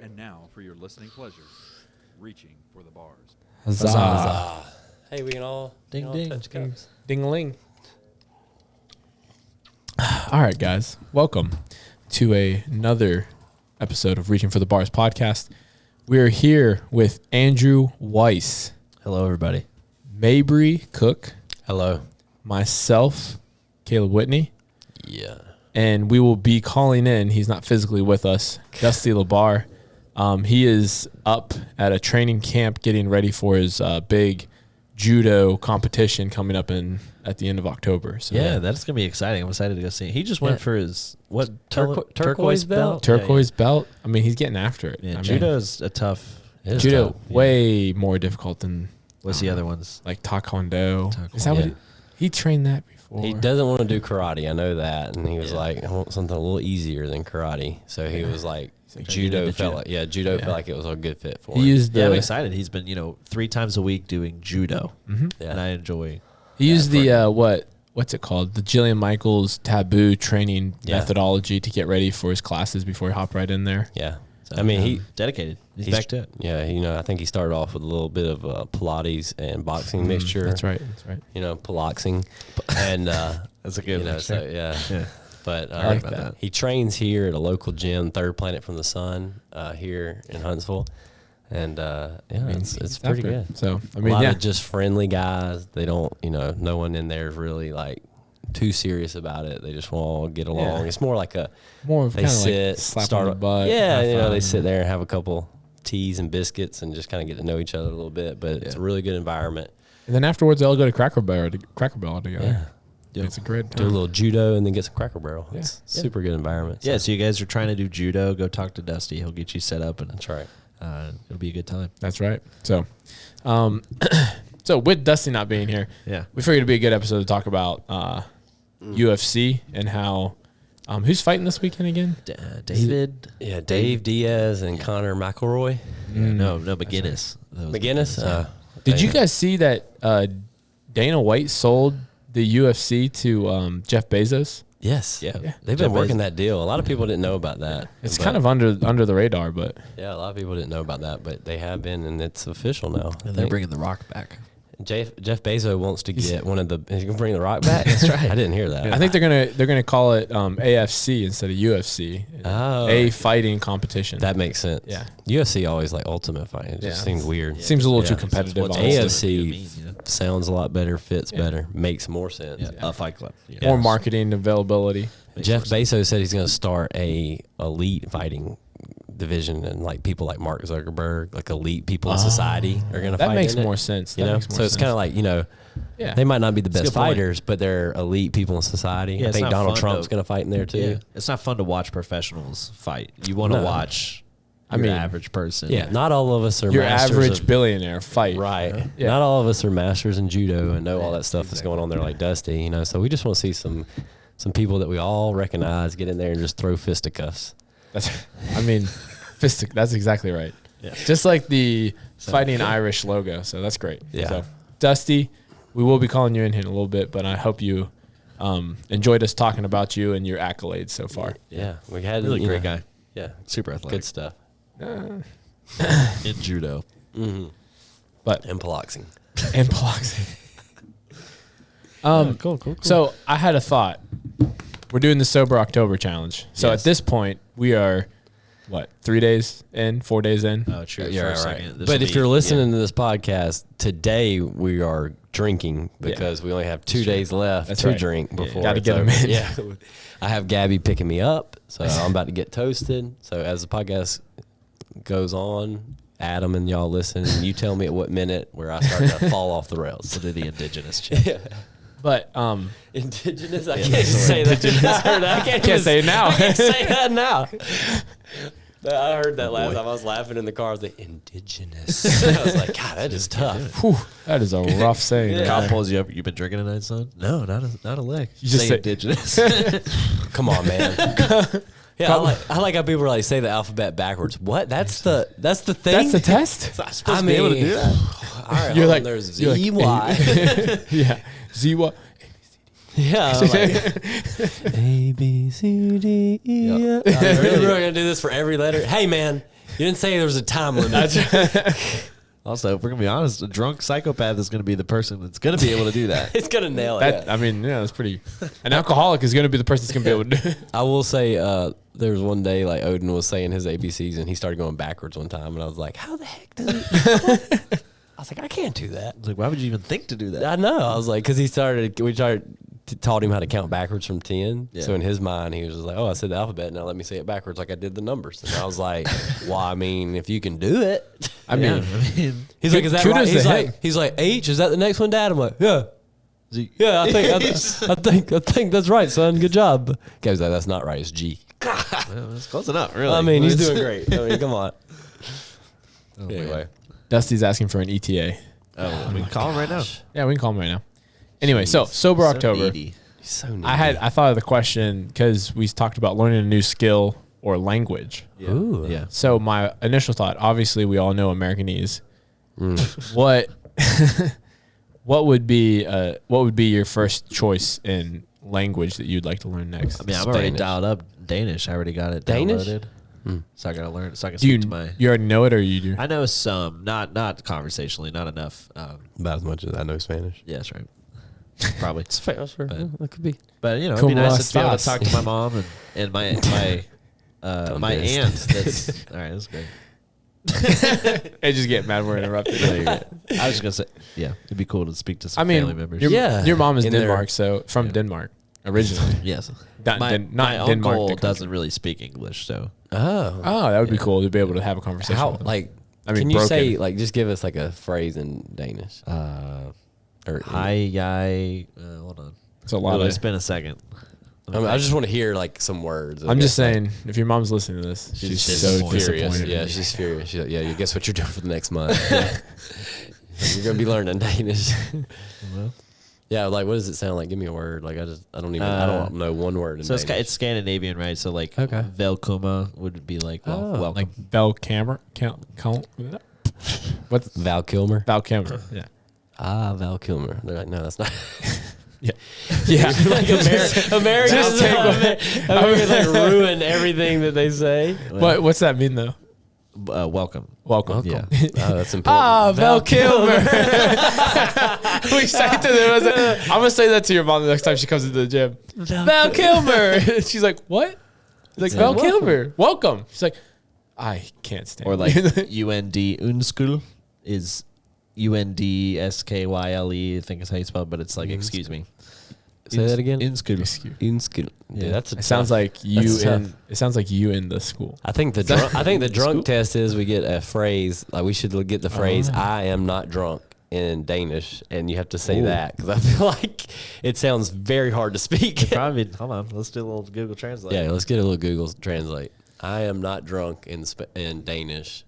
And now, for your listening pleasure, reaching for the bars. Huzzah. Hey, we can all Ding, ding. touch cups. Ding-a-ling. All right, guys. Welcome to another episode of Reaching for the Bars podcast. We're here with Andrew Weiss, Hello, everybody. Mabry Cook, Hello. myself, Caleb Whitney, Yeah. and we will be calling in. He's not physically with us. Dusty LaBar. He is up at a training camp getting ready for his big judo competition coming up at the end of October. So Yeah, that's going to be exciting. I'm excited to go see him. He just went for his, turquoise belt? turquoise belt. I mean, he's getting after it. Yeah, I judo mean, is a tough. judo tough. way more difficult than What's the other ones? like taekwondo. Is that what he trained that before? He doesn't want to do karate. I know that. And he was like, I want something a little easier than karate. So he was like, judo felt like, felt like it was a good fit for him. He used I'm the excited. He's been, 3 times a week doing judo, Yeah. and I enjoy. he used the what's it called? The Jillian Michaels taboo training methodology to get ready for his classes before he hopped right in there. Yeah. So, I mean, he dedicated. He's back to it. Yeah, I think he started off with a little bit of Pilates and boxing mixture. That's right. Piloxing. And That's a good one. so yeah. But I like that. He trains here at a local gym, Third Planet from the Sun, here in Huntsville. And it's pretty after. good. So I A mean, lot yeah, of just friendly guys. They don't, no one in there is really like too serious about it. They just want to get along. Yeah. It's more like more of they kind of sit, like slap start on the butt. Yeah, have fun. they sit there and have a couple teas and biscuits and just kind of get to know each other a little bit. But it's a really good environment. And then afterwards, they'll go to Cracker Barrel together. Yeah. It's a great Do a time. little judo and then get some Cracker Barrel. It's super good environment. Yeah, so you guys are trying to do judo, go talk to Dusty. He'll get you set up, and That's right. It'll be a good time. That's right. So, so with Dusty not being here, Yeah. we figured it'd be a good episode to talk about UFC and how who's fighting this weekend again? David? Yeah, Dave Diaz and Connor McElroy. No, McGinnis. McGinnis? Did you guys see that Dana White sold the UFC to Jeff Bezos? Yes. Yeah. They've been working that deal. A lot of people didn't know about that. It's kind of under the radar, but Yeah, a lot of people didn't know about that, but they have been, and it's official now. And they're bringing The Rock back. Jeff Bezos wants to get one of the. He's gonna bring the Rock back. That's right. I didn't hear that. I think they're gonna call it AFC instead of UFC. Oh. A fighting competition. That makes sense. Yeah. UFC always like Ultimate Fighting. It just seems weird. Seems a little Yeah. too competitive. What's honestly. AFC sounds a lot better, fits better, makes more sense. A Fight Club. Yeah. More marketing availability. Jeff Bezos said he's going to start a elite fighting division, and like people like Mark Zuckerberg, like elite people in society are going to fight. That makes in more it, sense. You That know, makes more so it's sense. kind of like Yeah. they might not be the best good point. fighters, but they're elite people in society. Yeah, I it's think not Donald fun Trump's to- going to fight in there too. Yeah. It's not fun to watch professionals fight. You want to No. watch I your mean, average person. Yeah, not all of us are Your masters average of- billionaire fight. Right. Yeah. Not all of us are masters in judo and know all that stuff that's going on there like Dusty, So we just want to see some people that we all recognize get in there and just throw fisticuffs. That's exactly right. Yeah. Just like the Fighting Irish logo. So that's great. Yeah. So, Dusty, we will be calling you in here in a little bit, but I hope you enjoyed us talking about you and your accolades so far. Yeah. We had Really great guy. Yeah. Super athletic. Good stuff. In judo. But And Piloxing. and boxing. Cool. So I had a thought. We're doing the Sober October challenge. So Yes. at this point, we are, 3 days in, 4 days in? Oh, true. Yeah, For a right. second. This But will if be- you're listening to this podcast, today we are drinking because we only have 2 days left That's to right. drink before Gotta it's get 'em over. in. Yeah. I have Gabby picking me up, so I'm about to get toasted. So as the podcast goes on, Adam and y'all listen, and you tell me at what minute where I start to fall off the rails. We'll do the indigenous check. But Indigenous, I can't say that. I can't say it now. I can't say that now. But I heard that last time. I was laughing in the car. I was like, indigenous. I was like, God, that is tough. whew, that is a rough saying. Yeah. Kyle pulls you up. You've been drinking tonight, son? No, not a lick. You just say indigenous. Come on, man. Yeah, I like how people like say the alphabet backwards. What? That's the thing. That's the test. I'm supposed to be able to do that. All right, You're like, there's you're Z like, Y. Yeah, Z-Y. Yeah, I'm like, A B C D E. Yep. We're gonna do this for every letter. Hey, man, you didn't say there was a time limit. Also, if we're gonna be honest, a drunk psychopath is gonna be the person that's gonna be able to do that. It's gonna nail it. That, Yeah. I mean, yeah, that's pretty. An alcoholic is going to be the person that's going to be able to do it. I will say, there was one day like Odin was saying his ABCs and he started going backwards one time, and I was like, "How the heck does it?" I was like, "I can't do that." I was like, why would you even think to do that? I know. I was like, because we taught him how to count backwards from 10. Yeah. So in his mind, he was just like, "Oh, I said the alphabet. Now let me say it backwards like I did the numbers." And I was like, "Well, I mean, if you can do it." I mean, He's like, "Is that kudos right?" to He's him. like, "H, is that the next one, Dad?" I'm like, "Yeah." Z. Yeah, I think that's right, son. Good job. Guy's like, "That's not right. It's G." Well, that's close enough, really. I mean, he's doing great. I mean, come on. Anyway, Dusty's asking for an ETA. Oh, we can call him right now. Yeah, we can call him right now. Anyway, so Sober October. needy. he's so needy. I thought of the question because we talked about learning a new skill or language. Yeah. Ooh. Yeah. So my initial thought, obviously, we all know Americanese. What what would be your first choice in language that you'd like to learn next? I mean, I'm already Spanish. dialed up Danish. I already got it Danish? downloaded. So I gotta learn. So I can Do you speak to my. you already know it or you do? I know some, not conversationally, not enough. About as much as I know Spanish. Yeah, that's right. Probably. It's fair. Sure. But- That could be. But you know, it'd Como be nice to be able to estas? talk to my mom and my my do this. aunt. That's all right. That's great. I just get mad we're interrupted. I was just gonna say, yeah, it'd be cool to speak to some I mean, family members. your mom is In their- Denmark, so from Denmark originally. Yes, Not my Denmark, uncle the doesn't country. really speak English, so Oh. Oh, that would be cool to be able to have a conversation. How with them. like? I mean, can you say broken. like just give us like a phrase in Danish? Or hi, yai. Hold on. It's a lot of. It's been a second. I mean, I just want to hear like some words. I'm just saying, if your mom's listening to this, she's She's so disappointed. furious. disappointed. Yeah, she's furious. She's like, yeah, you guess what you're doing for the next month? You're gonna be learning Danish. Well, Yeah, like what does it sound like? Give me a word. Like I don't know one word in so Danish. it's Scandinavian, right? So like Okay. velkomma would be like welcome. Like Bell Camera, what's Val Kilmer. Bell Camera? Yeah, Val Kilmer. They're like, no, that's not. yeah, yeah. Americans like ruin everything that they say. What's that mean though? Welcome. Welcome. Yeah. Oh, that's important. Val Kilmer. We say to them, I'm gonna say that to your mom the next time she comes into the gym. Val Kilmer. She's like, what? He's like, Val Kilmer. Welcome. She's like, I can't stand. Or like you. UND Unskul is UNDSKYLE, I think is how you spell it, but it's like excuse me. Say that again. Unskul. Inskill. Yeah. Yeah, that's a It sounds tough- like you that's tough. in. It sounds like you in the school. I think the drunk test is we get a phrase like we should get the phrase "I am not drunk" in Danish, and you have to say that because I feel like it sounds very hard to speak. Probably. Hold on. Let's do a little Google Translate. Yeah, let's get a little Google Translate. I am not drunk in Danish.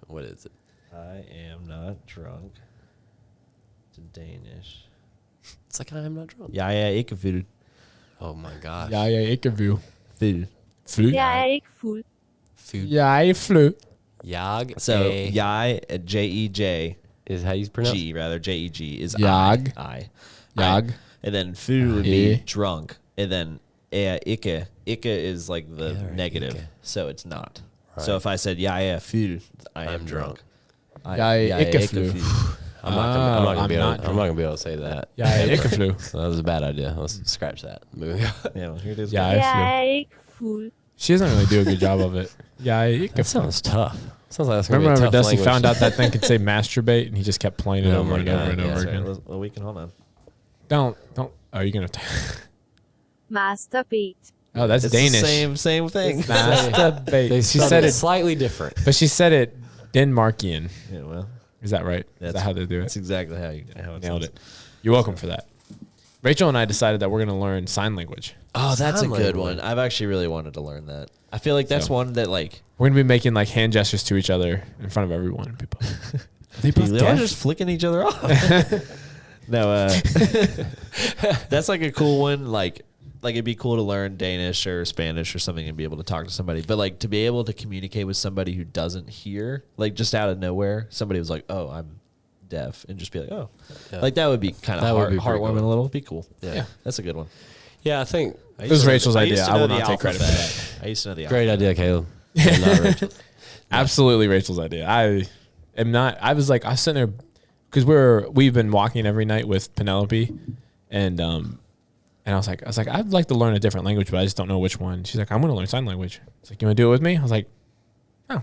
What is it? I am not drunk. To Danish. It's like I am not drunk. Jeg er ikke fuld. Oh my gosh. Ja, jeg er ikke fuld. Fuld. Fly. Jeg er ikke fuld. Food. Jeg er fly. Jag. So jeg, J-E-J, Is how you pronounce it? G rather, J-E-G is Jag. I. Jag. And then fuld would Eh. be drunk. And then ikke is like the Yeah, negative. ikke. So it's not. So if I said jeg er fuld, I am drunk. Jeg er ikke fuld. I'm not I'm gonna be not able to say that. Jeg er ikke fly. So that was a bad idea. Let's scratch that. Moving on. Yeah, well, here it is. Yeah. Jeg flu. er ikke fuld. She doesn't really do a good job of it. Jeg er ikke That fly. sounds tough. Sounds like that's gonna Remember be a when tough Dusty language. found out that thing could say masturbate and he just kept playing it Oh over my and God, over and yeah, over That's right. again? Well, we can hold on. Don't. Are you gonna? Masturbate. Oh, that's It's Danish. the same thing. Masturbate. They She spelled said it it, slightly different. but she said it Denmarkian. Yeah, well, Is that right? Is that how they do it? That's exactly how it Nailed sounds. it. You're welcome for that. Rachel and I decided that we're going to learn sign language. Oh, that's a Sign good language. one. I've actually really wanted to learn that. I feel like that's So- one that like We're going to be making like hand gestures to each other in front of everyone. People. Are they both they're deaf? just flicking each other off. No, that's like a cool one. Like it'd be cool to learn Danish or Spanish or something and be able to talk to somebody. But like to be able to communicate with somebody who doesn't hear, like just out of nowhere, somebody was like, "Oh, I'm deaf," and just be like, "Oh," Yeah. like that would be kind That of would be pretty heartwarming cool. a little. Be cool. Yeah. That's a good one. Yeah, I think It was Rachel's idea. I will know not the take credit for alphabet. I used to know the great alphabet. idea, Caleb. Yeah, not Rachel. Absolutely Rachel's idea. I am not. I was sitting there because we've been walking every night with Penelope, and I was like, I'd like to learn a different language, but I just don't know which one. She's like, I'm going to learn sign language. It's like, you want to do it with me? I was like, oh,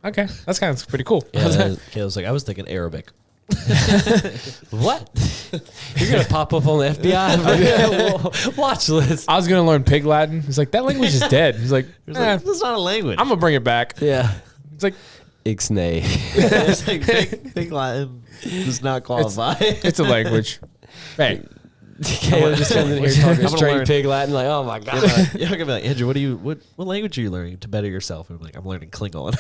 okay, that's kind of pretty cool. Yeah, that is- Caleb's like, I was thinking Arabic. what? You're gonna pop up on the FBI watch list. I was going to learn Pig Latin. He's like, that language is dead. He's like, It's like, that's not a language. I'm gonna bring it back. Yeah. It's like Ixnay. It's like big Latin does not qualify. it's a language. Hey, Caleb just comes in here I'm talking gonna straight learn- Pig Latin, like, oh my god. You're gonna be like, Andrew, what language are you learning to better yourself? And I'm like, I'm learning Klingon.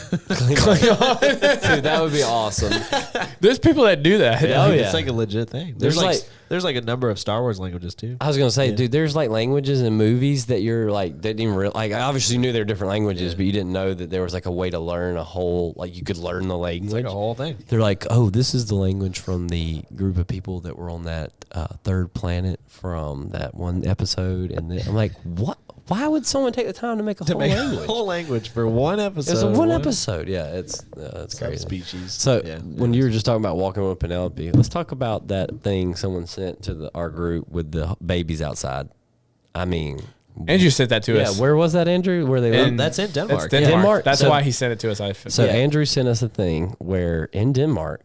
Dude, that would be awesome. there's people that do that. Yeah. Oh, yeah. It's like a legit thing. There's There's like a number of Star Wars languages too. I was gonna say, Yeah. dude, there's like languages in movies that you're like didn't even like. I obviously knew there were different languages, but you didn't know that there was like a way to learn a whole like you could learn the language. It's like a whole thing. They're like, oh, this is the language from the group of people that were on that third planet from that one episode, and then I'm like, what? Why would someone take the time to make a To whole make language? a whole language for one episode. It's a one episode. Yeah, it's crazy. Species. So yeah. when you were just talking about walking with Penelope, let's talk about that thing someone sent to our group with the babies outside. I mean, Andrew sent that to yeah, us. where was that, Andrew? Where they live? And that's in Denmark. It's Denmark. Denmark. That's So- why he sent it to us. So yeah. Andrew sent us a thing where in Denmark,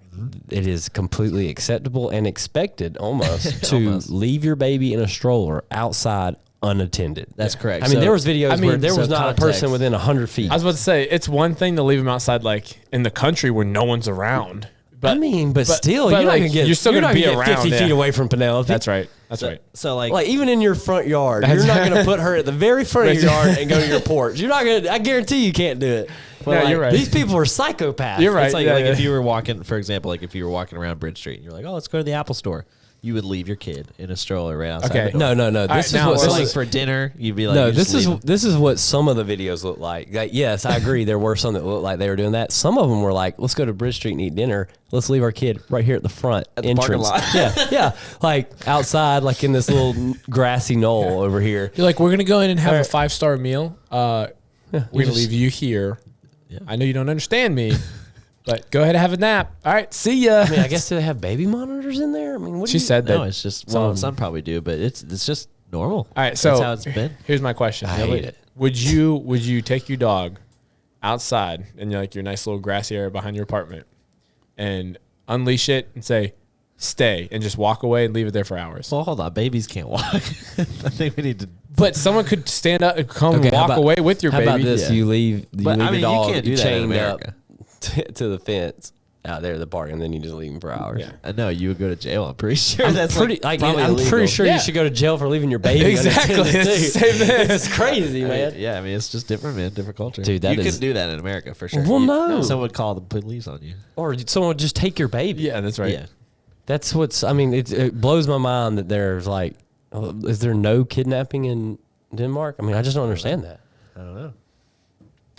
it is completely acceptable and expected almost to Almost. leave your baby in a stroller outside unattended. That's correct. I mean, So- there was videos I mean, where there was so not a person context. within 100 feet. I was about to say it's one thing to leave him outside, like in the country where no one's around. But I mean, but still, but you're not like, gonna get. you're still not gonna be get around 50 feet yeah. away from Penelope. That's right. That's right. So like, Like even in your front yard, you're not going to put her at the very front of your yard and go to your porch. You're not going to. I guarantee you can't do it. But No, like, you're right. These people are psychopaths. You're right. it's like, yeah, like yeah. if you were walking, for example, like if you were walking around Bridge Street and you're like, oh, let's go to the Apple store. You would leave your kid in a stroller right outside. Okay. the door. No. right, This is now what. Or this like is- for dinner, you'd be like, No, you just leave 'em. this is what some of the videos look like. Yes, I agree. There were some that looked like they were doing that. Some of them were like, let's go to Bridge Street and eat dinner. Let's leave our kid right here at the front At the parking entrance. lot. yeah, like outside, like in this little grassy knoll over here. You're like, we're gonna go in and have a Alright. 5-star meal. We're gonna just- leave you here. Yeah. I know you don't understand me, but go ahead and have a nap. All right, see ya. I mean, I guess do they have baby monitors in there? I mean, what do she you, said that. No, it's just well, some probably do, but it's just normal. All right, so that's how it's been. Here's my question. I hate it. Would you take your dog outside in like your nice little grassy area behind your apartment and unleash it and say, stay, and just walk away and leave it there for hours? Well, hold on, babies can't walk. I think we need to. But someone could stand up and come Okay, and how walk about- away with your How baby. about this? Yeah. You leave But, your I mean, you dog can't do that in chained up America. to the fence out there at the park, and then you just leave him for hours. Yeah. I know you would go to jail. I'm pretty sure I'm that's pretty. like, Like, probably I'm illegal. pretty sure Yeah. you should go to jail for leaving your baby. Exactly. unattended, It's the too. same thing. It's crazy, I man. mean, yeah, I mean it's just different, man. Different culture. Dude, that you is- couldn't do that in America for sure. Well, no. someone would call the police on you. Or someone would just take your baby. Yeah, that's right. Yeah, That's what's. I mean, it blows my mind that there's like, is there no kidnapping in Denmark? I mean, I just don't understand that. I don't know.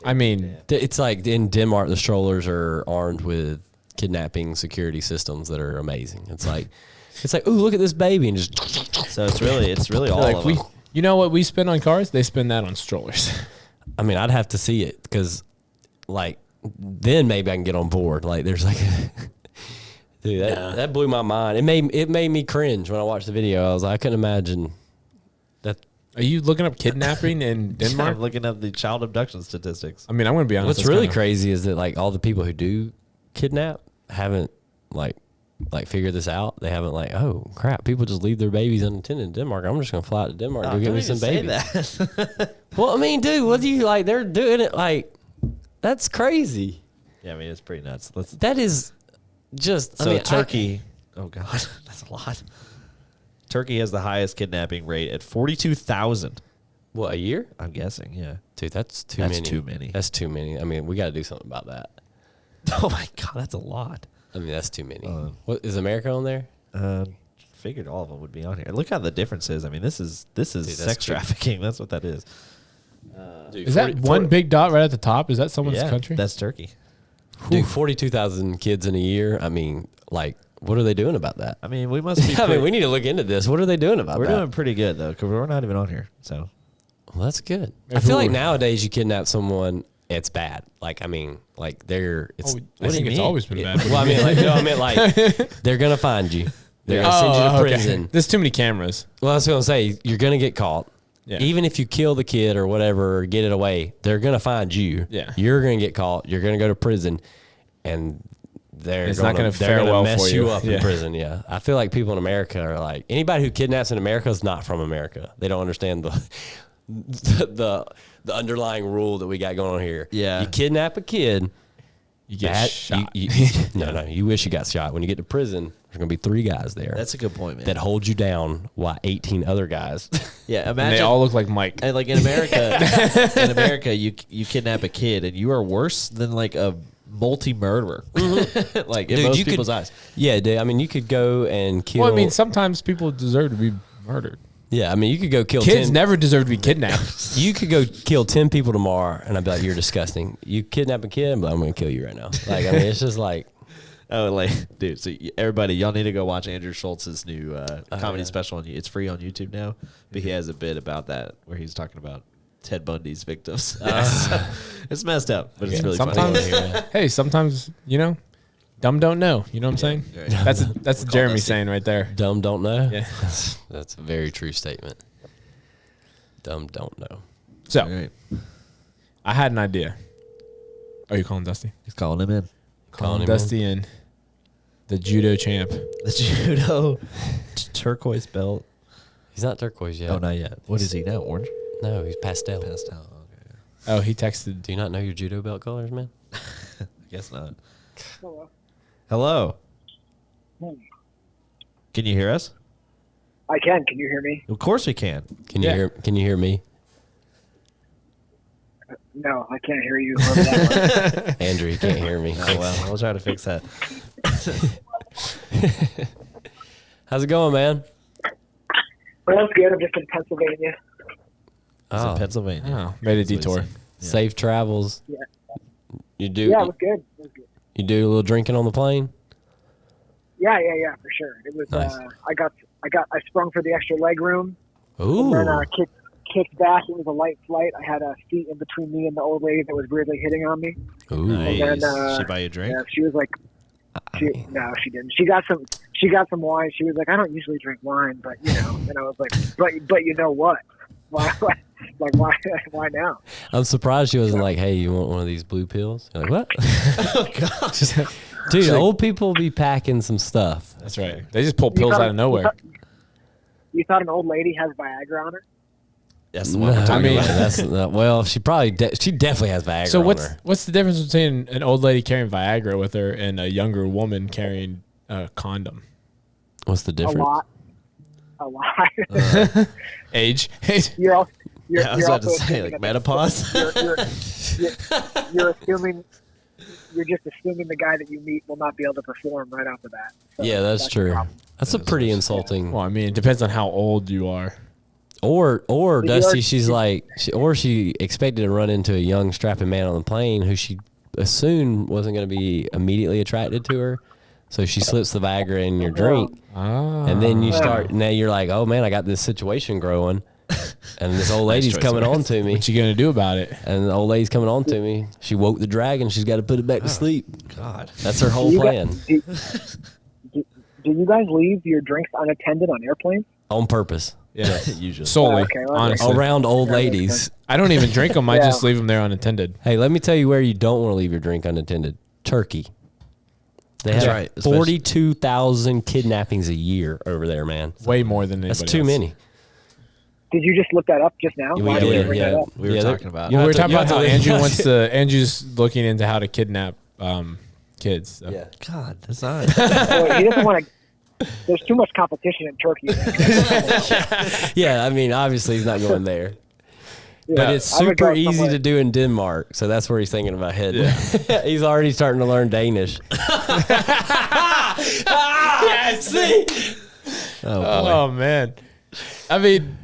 I mean, It's like in Denmark, the strollers are armed with kidnapping security systems that are amazing. It's like, ooh, look at this baby, and just. So it's really all like of we, them. you know what we spend on cars? They spend that on strollers. I mean, I'd have to see it because, like, then maybe I can get on board. Like, there's like, dude, that blew my mind. It made me cringe when I watched the video. I was like, I couldn't imagine that. Are you looking up kidnapping in Denmark? I'm looking at the child abduction statistics. I mean, I'm going to be honest. What's that's really kinda- crazy is that like all the people who do kidnap haven't like figured this out. They haven't like, oh crap, people just leave their babies unattended in Denmark. I'm just gonna fly out to Denmark and go get me some babies. That. Well, I mean, dude, what do you like? They're doing it like that's crazy. Yeah, I mean, it's pretty nuts. That is just So Turkey, oh God, that's a lot. Turkey has the highest kidnapping rate at 42,000. What, a year? I'm guessing, yeah. Dude, that's too That's many. too many. That's too many. I mean, we got to do something about that. Oh my God, that's a lot. I mean, that's too many. What is America on there? Figured all of them would be on here. Look how the difference is. I mean, this is that's sex trafficking. That's what that is. Dude, Is that one big dot right at the top? Is that someone's country? That's Turkey. Dude, 42,000 kids in a year. I mean, like, what are they doing about that? I mean, we must be. I mean, we need to look into this. What are they doing about We're that? doing pretty good though, because we're not even on here. So Well, that's good. I If feel we like were- nowadays you kidnap someone, it's bad. Like, I mean, like it's. I do you think it's mean? always been bad. Well, I mean, like, no, I meant like they're gonna find you. They're gonna send you to prison. There's too many cameras. Well, I was gonna say you're gonna get caught. Yeah. Even if you kill the kid or whatever, or get it away, they're gonna find you. Yeah. You're gonna get caught. You're gonna go to prison, and It's not gonna they're fare gonna well mess for you you. up Yeah. in prison. Yeah, I feel like people in America are like anybody who kidnaps in America is not from America. They don't understand the underlying rule that we got going on here. Yeah. You kidnap a kid. You get shot. No, you wish you got shot. When you get to prison, there's gonna be 3 guys there that's a good point, man. that hold you down while 18 other guys. Yeah, And imagine they all look like Mike. and like in America, you kidnap a kid and you are worse than like a multi-murderer. Like in Dude, most you people's could, eyes. Yeah, dude. I mean, you could go and kill. Well, I mean, sometimes people deserve to be murdered. yeah, I mean, you could go kill Kids 10. never deserve to be kidnapped. You could go kill 10 people tomorrow, and I'd be like, "You're disgusting." You kidnap a kid, but I'm gonna kill you right now. Like, I mean, it's just like, Oh, like, dude, so everybody, y'all need to go watch Andrew Schultz's new comedy special. It's free on YouTube now, but he has a bit about that where he's talking about Ted Bundy's victims. It's messed up, but it's really Sometimes, funny. hey, sometimes dumb don't know. You know what I'm saying? right. That's Jeremy saying right there. dumb don't know. Yeah. That's a very true statement. Dumb don't know. So All right. I had an idea. Are you calling Dusty? He's calling him in. Calling him Dusty in. The judo champ. The judo turquoise belt. He's not turquoise yet. Oh, not yet. What is he now? Orange? No, he's pastel. Pastel. Okay. Oh, he texted. Do you not know your judo belt colors, man? I guess not. Hello. Hello. Can you hear us? I can. Can you hear me? Of course we can. Can you Yeah. hear? Can you hear me? No, I can't hear you. Whoever that was. Andrew, you can't hear me. Oh, well, we'll try to fix that. How's it going, man? Well, that's good. I'm just in Pennsylvania. It's Oh, in Pennsylvania. Oh, made a That's what he detour. said. safe travels. Yeah. You do. Yeah, it was good. It was good. You do a little drinking on the plane. Yeah, for sure. It was. Nice. I sprung for the extra leg room, Ooh. and then kicked back. It was a light flight. I had a seat in between me and the old lady that was weirdly hitting on me. Ooh. Nice. And then, she buy you a drink? Yeah, she was like, no, she didn't. She got some wine. She was like, I don't usually drink wine, but And I was like, but you know what? Why now? I'm surprised she wasn't like, "Hey, you want one of these blue pills?" You're like, "What?" Oh, God. Dude, old people be packing some stuff. That's right. They just pull pills out of nowhere. You thought an old lady has Viagra on her? That's the one we're No, talking mean- about. that's well, she definitely has Viagra. So on her. what's the difference between an old lady carrying Viagra with her and a younger woman carrying a condom? What's the difference? A lot. Age. You're also Yeah, I was about to also say, assuming like, that menopause. you're assuming. You're just assuming the guy that you meet will not be able to perform right off the bat. So Yeah, that's the true. problem. That's a pretty insulting. Well, I mean, it depends on how old you are. Or Did you Dusty, already- she's like, she expected to run into a young strapping man on the plane who she assumed wasn't going to be immediately attracted to her. So she slips the Viagra in your drink, Ah. and then you start. Now you're like, oh man, I got this situation growing, and this old lady's choice coming of on to me, What you gonna do about it? and the old lady's coming on to me. She woke the dragon. She's got to put it back to sleep. God. That's her whole Do you plan do you guys leave your drinks unattended on airplanes? on purpose. Yeah, Usually. solely. Okay, well, honestly, Around old Yeah, makes ladies. sense. I don't even drink them. I Yeah. just leave them there unattended. Hey, let me tell you where you don't want to leave your drink unattended. Turkey. They That's have right, especially- 42,000 kidnappings a year over there, man. Way more than anybody That's too else. many. Did you just look that up just now? We Why did you did, bring that yeah. up? We were Yeah, talking about. you Well, we have were to- talking you about have how to- Andrew wants to. Andrew's looking into how to kidnap kids. So. Yeah. God, that's not. Boy, he doesn't want to. There's too much competition in Turkey. Yeah, I mean, obviously he's not going there. Yeah, But it's I would super go easy somewhere. to do in Denmark, so that's where he's thinking about heading. He's already starting to learn Danish. Yeah, see? Oh, boy. Oh man, I mean,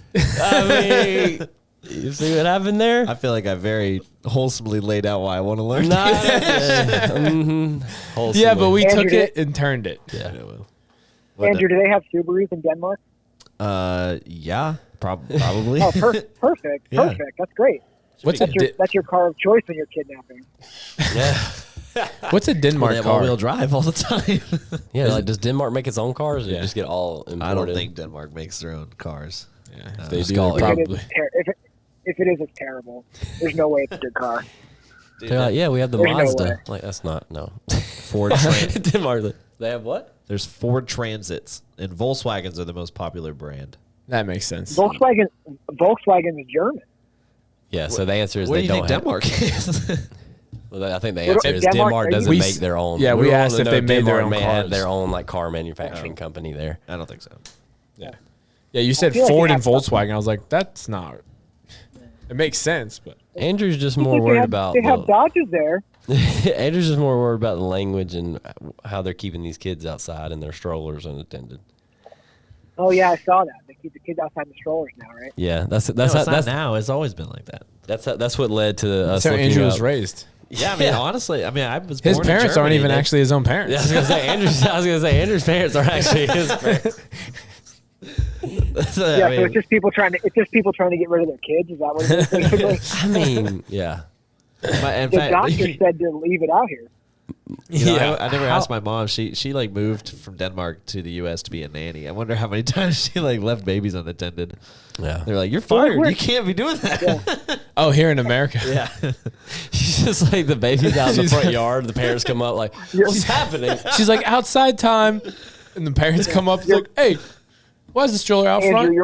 You see what happened there? I feel like I very wholesomely laid out why I want to learn. yeah, but we Andrew, took it and turned it. Yeah. Andrew, do they have Subarus in Denmark? Yeah, probably. Oh, perfect. Yeah. Perfect. That's great. What's That's your car of choice when you're kidnapping. Yeah. What's a Well, Denmark they have car? all-wheel drive all the time. Yeah, like does Denmark make its own cars or Yeah. just get all imported? I don't think Denmark makes their own cars. Yeah, if they It's do, called- they're If it probably. is, if it is, it's terrible. There's no way it's a good car. They're like, yeah, we have the There's no Mazda. way. Like, that's not, no. Ford Denmark, they have what? There's Ford Transits, and Volkswagens are the most popular brand. That makes sense. Volkswagen is German. Yeah, so the answer is What they do you think don't have. Denmark is? Well, I think the What answer do- is Denmark- Denmark doesn't We make s- their own. yeah, we all asked if know they made their Denmark own may have cars. their own like car manufacturing company there. I don't think so. Yeah, yeah. You said feel like Ford they and have Volkswagen. I was like, that's not. It makes sense, but Andrew's just I more think worried about. They have Dodges there. Andrew's just more worried about the language and how they're keeping these kids outside in their strollers unattended. Oh yeah, I saw that. They keep the kids outside the strollers now, right? Yeah, that's No, it's not that's now. It's always been like that. that's what led to us that's how looking Andrew up. was raised. Yeah, I mean, honestly, I was His born in parents aren't Germany. even actually his own parents. Yeah, I was gonna say Andrew's parents are actually his parents. Yeah, so I mean, it's just people trying to get rid of their kids. Is that what it is? Basically? I mean, yeah. in The fact, doctor said to leave it out here. you know, Yeah. I never asked my mom. She like moved from Denmark to the U.S. to be a nanny. I wonder how many times she like left babies unattended. Yeah. They're like, "You're fired. we're- You can't be doing that." Oh, here in America. Yeah. She's just like the baby's out in the front yard. The parents come up like, what's happening? She's like outside time, and the parents come up. It's like, hey, why is the stroller out front?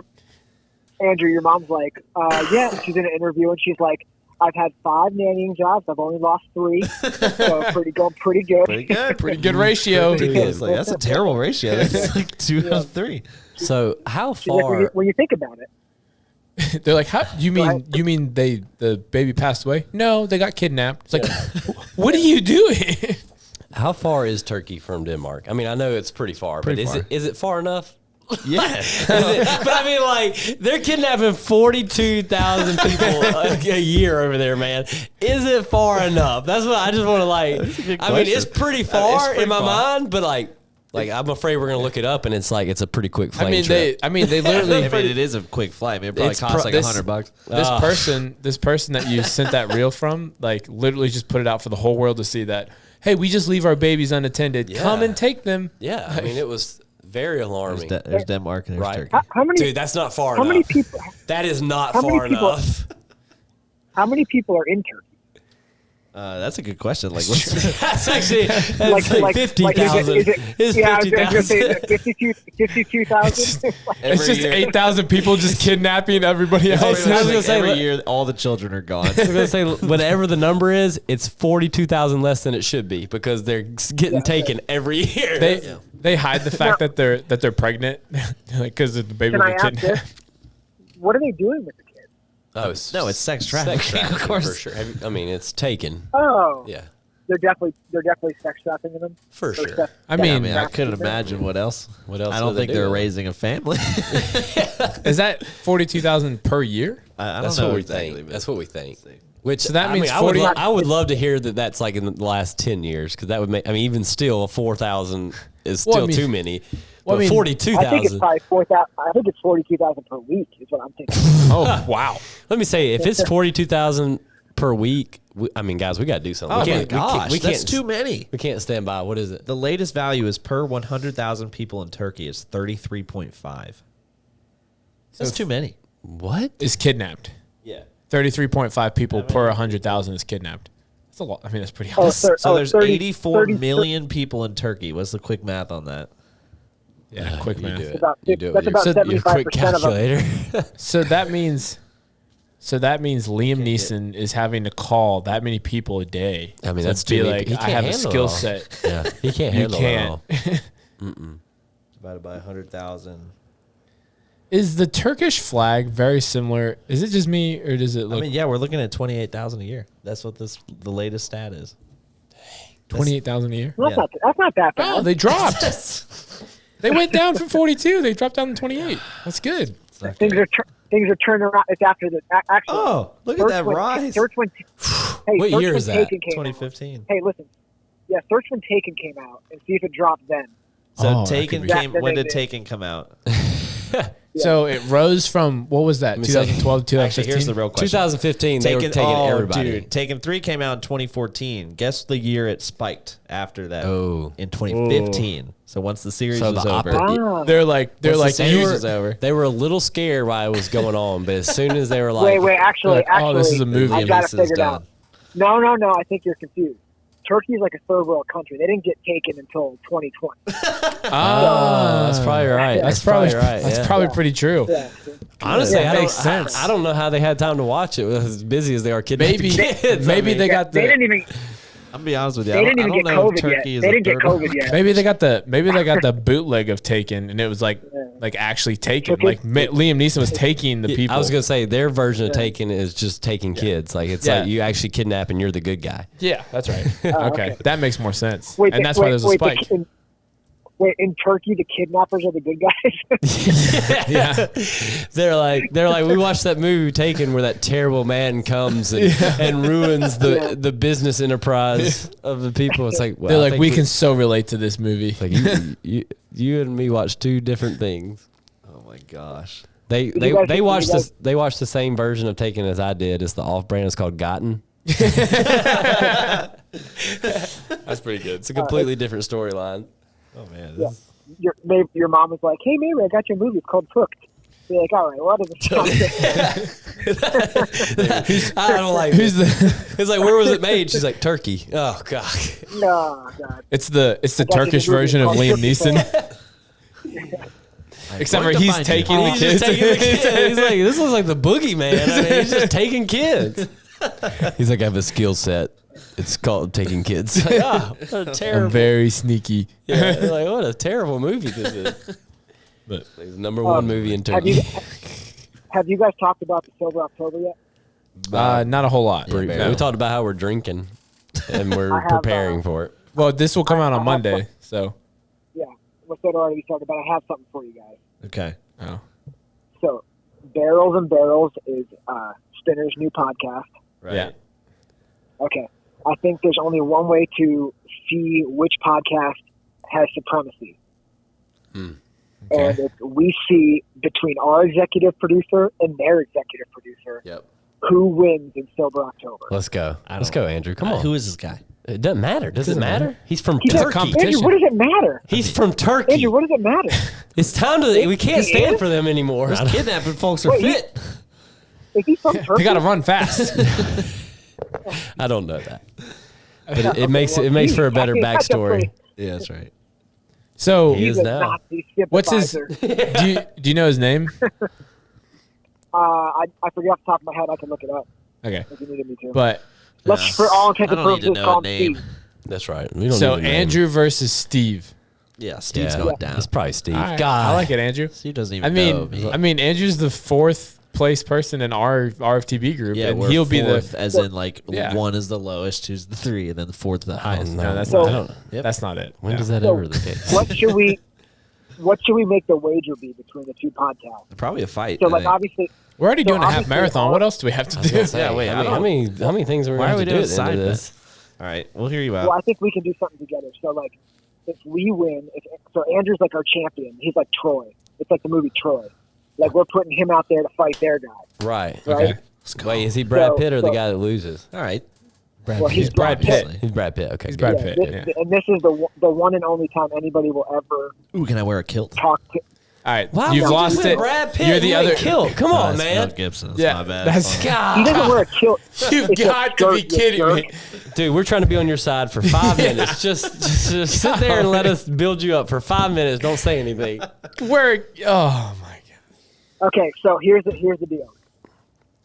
Andrew, your mom's like, yeah. She's in an interview and she's like, I've had 5 nannying jobs. I've only lost 3, so pretty good. Pretty good. Pretty good ratio. It's like, that's a terrible ratio. That's like 2 out of 3. So how She's like, far? when you think about it, They're like, how you mean the baby passed away? No, they got kidnapped. It's like, what are you doing? How far is Turkey from Denmark? I mean, I know it's pretty far, but Pretty far. is it far enough? Yeah. But I mean, like, they're kidnapping 42,000 people a year over there, man. Is it far enough? That's what I just want to like. I mean, it's pretty far pretty in my far. mind, but like I'm afraid we're gonna look it up, and it's like it's a pretty quick plane I mean, trip. they literally. I mean, it is a quick flight. I mean, it probably It's costs pro- like this- $100. This person that you sent that reel from, like, literally just put it out for the whole world to see that. Hey, we just leave our babies unattended. Yeah. Come and take them. Yeah, I mean, it was very alarming. There's Denmark and there's Right. Turkey. how many Dude, that's not far how enough. many people That is not how many far people- enough. how many people are in Turkey? That's a good question. Like, what's That's actually like 50,000. is it, It's yeah, I was gonna 50,000. say 52,000. It's just 8,000 people just kidnapping everybody else. I was gonna say, every look- year all the children are gone. I was gonna say whatever the number is, it's 42,000 less than it should be because they're getting taken every year. They hide the fact that they're pregnant because the baby Can will I get ask kidnapped. this? What are they doing with the kids? Oh, No, it's sex trafficking, of course. for sure. I mean, it's taken. Oh, Yeah, they're definitely sex trafficking them. for Or sure. sex- I I mean, mean, I couldn't imagine what else. What else I don't would they think do? they're raising a family. is that 42,000 per year? I That's don't know what we exactly. think. but- That's what we think. Which So that I means mean, I would 40 I would love to hear that that's like in the last 10 years because that would make. I mean, even still, 4,000 is still Well, I mean- too many. well, I But mean, I think it's 42,000. probably 4,000. I think it's 42,000 per week is what I'm thinking. Oh, wow. Let me say, if it's 42,000 per week, I mean, guys, we got to do something. Oh we my can't, gosh, we can't, that's too many. We can't stand by. What is it? The latest value is per 100,000 people in Turkey is 33.5. That's too many. What? Is kidnapped. Yeah. 33.5 people per 100,000 is kidnapped. That's a lot. I mean, that's pretty high. Oh, So there's 30 84 million people in Turkey. What's the quick math on that? Yeah, quick You math. do it. About, You do it. that's You're- about So you're a quick 75% of them. calculator. So that means So that means Liam Neeson is having to call that many people a day. I mean, to that's be too many- like, he I can't have a handle it skill all. set. Yeah, he can't You handle it all. can't. Divided by 100,000. Is the Turkish flag very similar? Is it just me, or does it look I mean, yeah, we're looking at 28,000 a year. That's what the latest stat is. 28,000 a year? Well, Yeah. that's not that bad. Oh, they dropped. They went down from 42. They dropped down to 28. That's good. Things are turning around. It's after the actually. Oh, look at that rise. Search when What Search year When is that? Taken came out. 2015. Hey, listen. Yeah, Search When Taken came out and see if it dropped then. So Oh, that Taken could be- came. That- When that did they Taken come out? So it rose from, what was that, me say- 2012 to Actually, 2015? here's the real question. 2015, they were taking everybody. Dude, Taken 3 came out in 2014. Guess the year it spiked after that? Oh. In 2015. So once the series So was the over. Ah. They're like, Once the they series were, was over. they were a little scared while it was going on, but as soon as they were like, Wait. Actually, like, oh, this is a movie. I Liam got it Neeson's figured done. out. No. I think you're confused. Turkey's like a third world country. They didn't get taken until 2020. that's probably right. That's probably right. That's yeah. probably pretty true. Yeah. Honestly, Yeah, I don't, makes sense. I don't know how they had time to watch it as busy as they are kidnapping Maybe, kids. maybe I mean, they got They the. didn't even. I'm gonna be honest with you. They I didn't don't, even I get don't know if COVID yet. Turkey is They a didn't get third world COVID yet. Maybe they got the bootleg of Taken, and it was like actually Taken. Okay. Like Liam Neeson was taking the people. I was gonna say their version of Taken is just taking kids. Like it's Yeah. like you actually kidnap and you're the good guy. Yeah, that's right. Okay, that makes more sense. Wait, And that's why there's a spike. in Turkey, the kidnappers are the good guys. Yeah, They're like we watched that movie Taken where that terrible man comes and ruins the business enterprise of the people. It's like, well, they're I like, think we can so relate to this movie. It's like you and me watch two different things. Oh my gosh. They you guys- watched you guys- they watched the same version of Taken as I did. It's the off brand. It's called Gotten. That's pretty good. It's a completely different storyline. Oh man. Yeah. Your mom was like, "Hey, Mabry, I got your movie. It's called Hooked." You're like, "All right, what is it?" I don't like. Who's the? It's like, where was it made? She's like, Turkey. Oh God. No, God. It's the got you Turkish the movie version of called Liam Turkish Neeson. Except for Going to he's find taking you. the He's kids. just taking the kids. He's like, this looks like the boogeyman. I mean, he's just taking kids. He's like, I have a skill set. It's called taking kids. Like, oh, what a I'm terrible. very sneaky. Yeah, like, what a terrible movie this is. But it's the number one movie in Have you Turkey. have you guys talked about the Sober October yet? Not a whole lot. We talked about how we're drinking and we're I have, preparing for it. Well, this will come out I on have Monday, so. Yeah. What's that already talked about? I have something for you guys. Okay. Oh. So, Barrels and Barrels is Spinner's new podcast. Right. Yeah. Okay. I think there's only one way to see which podcast has supremacy. And if we see between our executive producer and their executive producer, Yep. who wins in Sober October. Let's go. Let's go, Andrew. Come on. Who is this guy? It doesn't matter. Does it matter? He's from He's a Turkey. competition. Andrew, what does it matter? He's from Turkey. Andrew, what does it matter? It's time to. We can't He stand is? for them anymore. Those kidnapping folks are Wait, fit. Is he from Turkey? They got to run fast. I don't know that. But it makes for a better backstory. Yeah, that's right. So, He He's is a now. Nazi what's his? sympathizer. Do you know his name? I forget off the top of my head. I can look it up Okay, if you needed me to. but Let's, for all intents I and don't need to purposes, know call a him name. Steve. That's right. We don't so need a name. Andrew versus Steve. Yeah, Steve's Yeah. going down. It's probably Steve. All right, God, I like it, Andrew. Steve doesn't even know me. I mean, Andrew's the fourth place person in our RFTB group, Yeah, and we're he'll be fourth, the. as in like Yeah. one is the lowest, two's the three, and then the fourth the highest. No, that's So- I don't. Yep. That's not it. When Yeah. does that So, ever the case? What should we make the wager be between the two podcasts? Probably a fight. So, I like, think. obviously, We're already So doing a half obviously marathon. all- What else do we have to I was do? gonna say, Yeah, wait, I how many things are we Why going are to we do doing at the end side of this? All right, we'll hear you out. well, I think we can do something together. So, like, if we win, so Andrew's like our champion. He's like Troy. It's like the movie Troy. Like, we're putting him out there to fight their guy, Right. right? Okay. Wait, is he Brad So- Pitt or the so- guy that loses? All right. Well, he's Brad Pitt. He's Brad Pitt. Okay. He's good. Brad Pitt. This, Yeah. And this is the one and only time anybody will ever Ooh, can I wear a kilt? talk to. All right, Wow, you've you lost went it. Brad Pitt. You're the you ain't other. killed. Come on, That's man. Mel Gibson. That's Yeah, my bad. that's- Fine. God. He doesn't wear a kilt. You've It's a got to be skirt, you kidding jerk. me. Dude, we're trying to be on your side for 5 minutes. Just sit there and let us build you up for 5 minutes. Don't say anything. Oh my god. Okay, so here's the deal.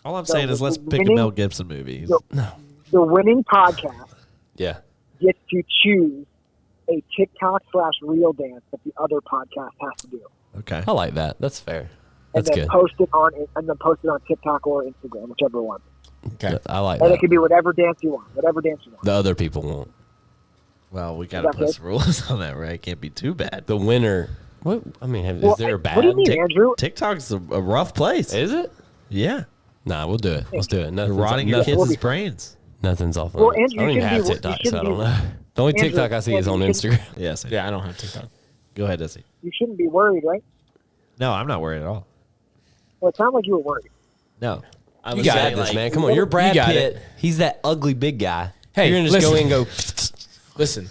All I'm So saying is let's the pick a winning- Mel Gibson movie. The winning podcast Yeah. gets to choose a TikTok/reel dance that the other podcast has to do, Okay. I like that. That's fair. and That's then good. post it on TikTok or Instagram, whichever one. Okay. I like And it that. can be whatever dance you want. Whatever dance you want. The other people won't. Well, we got to Is that put good? some rules on that, right? It can't be too bad. The winner. What? I mean, Well, is there a bad? what do you mean, Andrew? TikTok's a rough place. Is it? Yeah. Nah, we'll do it. Let's do it. They're Nothing's, rotting your nothing- kids' brains. nothing's off. Well, limits. Andrew, I don't you even have shouldn't be- TikTok, you so I don't shouldn't know. The only Andrew, TikTok I see is on Andrew, Instagram. Yes. Yeah, I don't have TikTok. Go ahead, Desi. You shouldn't be worried, right? No, I'm not worried at all. Well, it sounded like you were worried. No. I You was got saying, this, like, man. Come on, you're Brad got Pitt. it. He's that ugly big guy. Hey, you're gonna just go listen. in and go. Listen,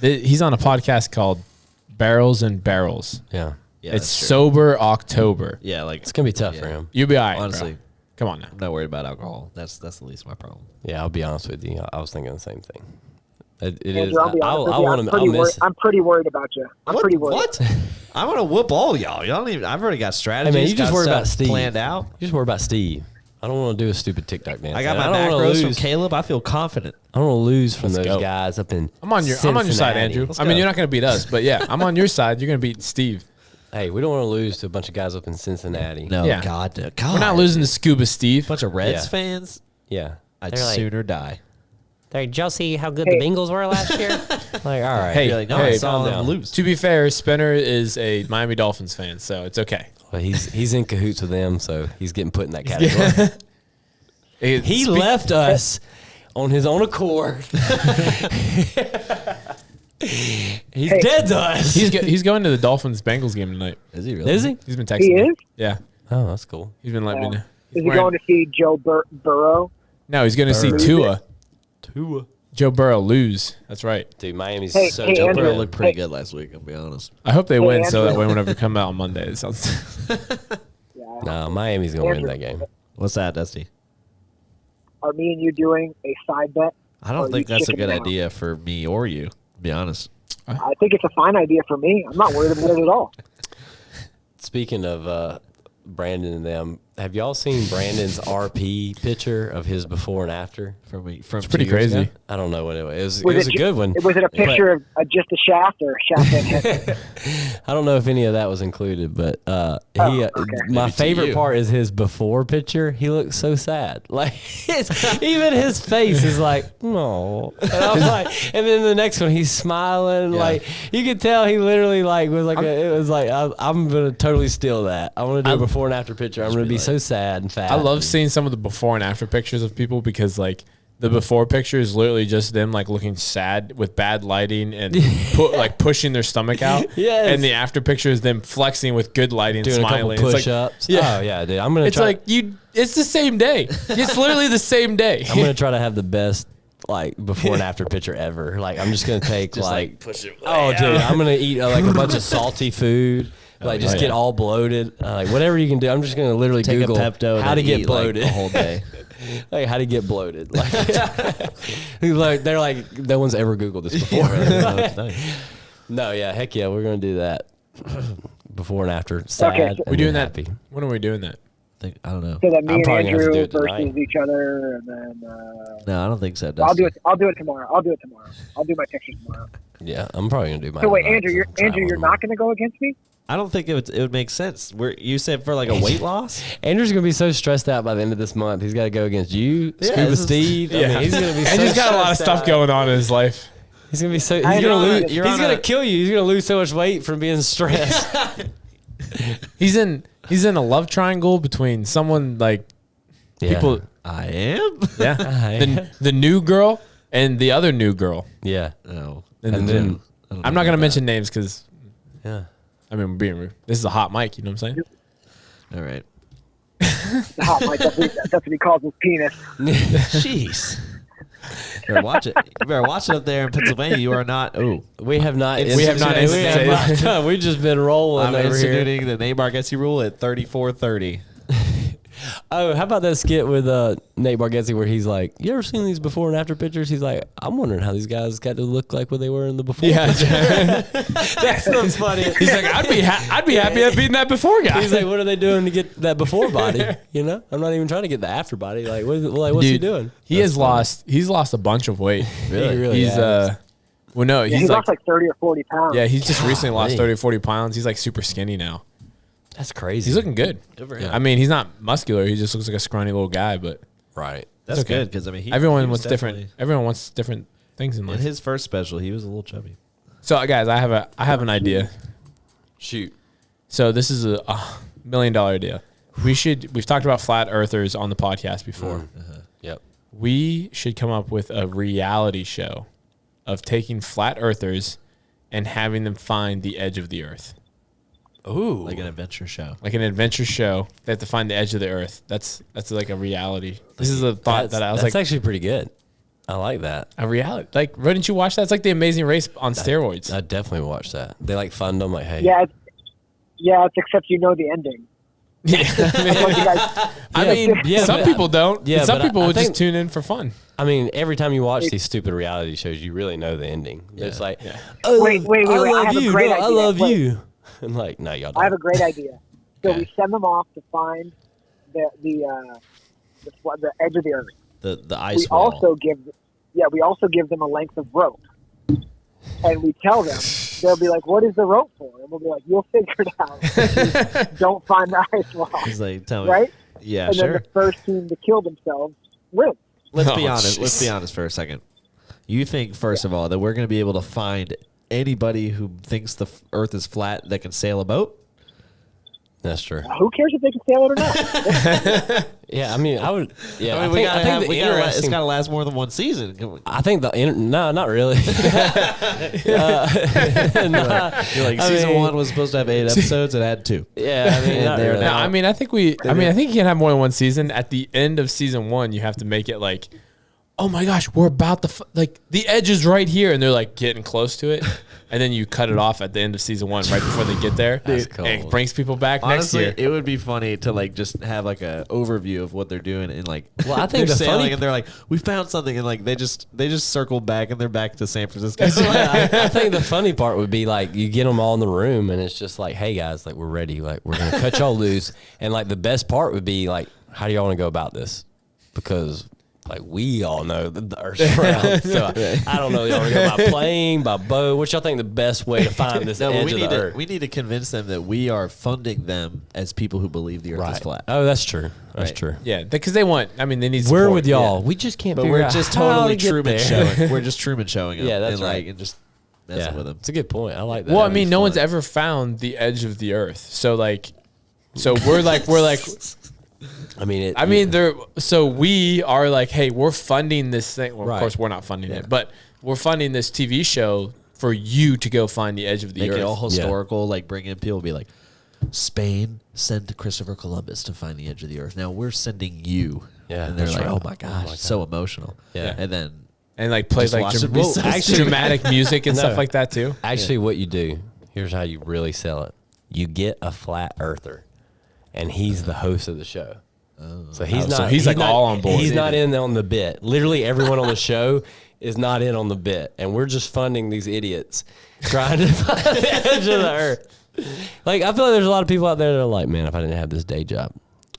he's on a podcast called Barrels and Barrels. Yeah, Yeah, It's that's true. sober October. Yeah, like it's gonna be tough Yeah. for him. You'll be all right. honestly, bro. Come on now. I'm not worried about alcohol. That's the least of my problem. Yeah, I'll be honest with you. I was thinking the same thing. It is. Andrew, I'll be honest with I you. want I'm to. pretty I'll worried. miss. I'm pretty worried about you. I'm pretty worried. What? I'm gonna whoop all y'all. Y'all don't even. I've already got strategies. Hey man, you just got worry stuff about Steve. planned out. You just worry about Steve. I don't want to do a stupid TikTok dance. I got man. my I don't wanna macros from lose. Caleb. I feel confident. I don't want to lose from Let's those go. guys up in. I'm on your side, Cincinnati. Andrew. Let's I mean, go. you're not going to beat us, but yeah, I'm on your side. You're going to beat Steve. Hey, we don't want to lose to a bunch of guys up in Cincinnati. No, Yeah. God, no, We're God. not losing to Scuba Steve. bunch of Reds Yeah. fans. Yeah. I'd They're like- sooner die. Did y'all see how good Hey. the Bengals were last year? Like, all right. Hey, You're like, no, hey, I saw calm them down. lose. To be fair, Spinner is a Miami Dolphins fan, so it's okay. Well, he's in cahoots with them, so he's getting put in that category. He left us on his own accord. He's dead to us. He's going to the Dolphins Bengals game tonight. Is he really? Is he? He's been texting He me. is? Yeah, Oh, that's cool. he's been letting me know. He's Is he wearing- going to see Joe Burrow? No, he's going to see Burrow. Tua. Tua. Joe Burrow lose. That's right. Dude, Miami's Hey, so hey, Joe Andrew, Burrow Burrow looked looked pretty good last week. I'll be honest. I hope they win, so Andrew. that way whenever we come out on Monday, it sounds. Yeah. No, Miami's gonna win Andrew. that game. What's that, Dusty? Are me and you doing a side bet? I Or don't think you that's a chicken good down? idea for me or you. To be honest. I think it's a fine idea for me. I'm not worried about it at all. Speaking of Brandon and them, have y'all seen Brandon's RP picture of his before and after? From It's 2 pretty years crazy. ago? I don't know what it was. It Was was a ju- good one. Was it a picture of just a shaft or shaft and head? I don't know if any of that was included, but okay. my Maybe to favorite you. part is his before picture. He looks so sad. Like even his face is like, no. And I was like, and then the next one he's smiling. Yeah. Like you could tell he literally like was like it was like I'm gonna totally steal that. I want to do a before and after picture. I'm gonna be so sad and fat. I love seeing some of the before and after pictures of people because like the before picture is literally just them like looking sad with bad lighting and like pushing their stomach out. Yes. And the after picture is them flexing with good lighting, doing smiling. a couple It's like- push-ups. yeah. Oh yeah, dude. I'm gonna. It's try, like it's the same day. It's literally the same day. I'm gonna try to have the best like before and after picture ever. Like I'm just gonna take like push it. oh dude, I'm gonna eat like a bunch of salty food. Like just yeah. get all bloated. Like whatever you can do. I'm just gonna literally Take Google a Pepto how and to get eat, bloated. like, the whole day. Like how to get bloated. Like, they're like no one's ever Googled this before. No, yeah, heck yeah, we're gonna do that. Before and after, sad. Okay, so- and we doing then that? happy. When are we doing that? I don't know. So that me I'm and probably gonna have to do Andrew it tonight. versus each other, and then No, I don't think so. Dusty. I'll do it. I'll do it tomorrow. I'll do my pictures tomorrow. Yeah, I'm probably gonna do my. So wait, Andrew, you're not going to go against me? I don't think it would make sense. You said for like a weight loss? Andrew's gonna be so stressed out by the end of this month. He's got to go against you, Yeah, Scuba this is- Steve. I mean, he's gonna be. And he's got a lot of stuff going on in his life. He's gonna be so. He's I gonna know, lose. you're He's on gonna a- kill you. He's gonna lose so much weight from being stressed. He's in a love triangle between someone like people. I am? Yeah, the new girl and the other new girl. Yeah. No. In And the then- gym. I'm not gonna mention names because Yeah. I mean we're being rude. This is a hot mic. You know what I'm saying? All right. The hot mic, that's what he calls his penis. Jeez. You better watch it up there in Pennsylvania. You are not. Oh, We have not. We have not We've just been rolling I'm over here. instituting the Neymar Gessie rule at 34:30. Oh, how about that skit with Nate Bargatze where he's like, "You ever seen these before and after pictures?" He's like, "I'm wondering how these guys got to look like what they were in the before." Yeah, That's funny. he's like, I'd be happy at being that before guy. He's like, "What are they doing to get that before body?" You know, I'm not even trying to get the after body. Like, what's he Dude, doing? He's lost a bunch of weight. Really? He really He's has. well, no, Yeah, he's he lost like 30 or 40 pounds. yeah, he's just recently lost Golly. 30 or 40 pounds. He's like super skinny now. That's crazy. He's looking good. Good for him. I mean, he's not muscular. He just looks like a scrawny little guy, but right. That's okay. good because I mean, everyone he was wants different. definitely- Everyone wants different things in In life. his first special, he was a little chubby. So, guys, I have an idea. Shoot. So this is a $1 million idea. We've talked about flat earthers on the podcast before. Yep. We should come up with a reality show of taking flat earthers and having them find the edge of the earth. Ooh. Like an adventure show. Like an adventure show. They have to find the edge of the earth. That's like a reality. This is a thought that I was that's like, actually pretty good. I like that. a reality. Like, wouldn't you watch that? It's like The Amazing Race on steroids. I definitely watch that. They like fund them. Like, hey. Yeah, it's except you know the ending. Yeah. Like you guys, I mean, yeah, some but- people don't. yeah, some but people I would just think- tune in for fun. I mean, every time you watch these stupid reality shows, you really know the ending. It's like, Yeah. Wait, I I love have a you. great No, I idea. love Wait. you. And like, no, y'all don't. I have a great idea. So Okay. we send them off to find the edge of the earth. The ice We wall. also give them a length of rope, and we tell them. They'll be like, "What is the rope for?" And we'll be like, "You'll figure it out. Just don't find the ice wall." He's like, tell me. Right? Yeah, And sure. then the first team to kill themselves wins. Let's Oh, be honest. jeez. Let's be honest for a second. You think, first of all, that we're going to be able to find anybody who thinks the Earth is flat that can sail a boat? That's true. Who cares if they can sail it or not? Yeah, I mean, I would. Yeah, I mean, I think the it's interesting. got to last more than one season. Come on. I think no, not really. Nah, You're like, I season mean- 1 was supposed to have 8 episodes. It had 2. Yeah, I mean, And not they're really. No, I mean, I think you can have more than one season. At the end of season 1, you have to make it like, oh my gosh, we're about to like the edge is right here, and they're like getting close to it, and then you cut it off at the end of season 1 right before they get there. That's And it cold. brings people back Honestly, next year. it would be funny to like just have like a overview of what they're doing and like Well, I think they're the sailing funny- and they're like, we found something, and like they just circle back and they're back to San Francisco. I think the funny part would be like you get them all in the room and it's just like, hey guys, like we're ready, like we're gonna cut y'all loose, and like the best part would be like, how do y'all want to go about this? Because like we all know that the Earth's round, so I don't know. Y'all want to go by plane, by boat? What y'all think the best way to find this No, but edge of the Earth? we need to convince them that we are funding them as people who believe the Earth is Right. flat. Oh, that's true. That's Right. true. Yeah, because they need We're support. with y'all. Yeah. We just can't But figure we're out just how totally to get Truman there. showing. We're just Truman showing them. Yeah, that's and right. like and just messing Yeah, with them. it's a good point. I like that. Well, I That'd be mean, no one's fun. ever found the edge of the Earth, so we're like. I mean, So we are like, hey, we're funding this thing. Well, Right. of course, we're not funding it, but we're funding this TV show for you to go find the edge of the Make Earth. it all historical, like bring in people, be like, Spain sent Christopher Columbus to find the edge of the Earth. Now we're sending you. Yeah, and they're that's like, right. oh my gosh, my so emotional. Yeah. and then and like play Just like watch it be so dramatic music and No. stuff like that too. Actually, what you do, here's how you really sell it. You get a flat earther, and he's the host of the show. So he's Oh, not. so he's like not, all on board. He's not in on the bit. Literally, everyone on the show is not in on the bit, and we're just funding these idiots trying to find the edge of the earth. Like, I feel like there's a lot of people out there that are like, man, if I didn't have this day job,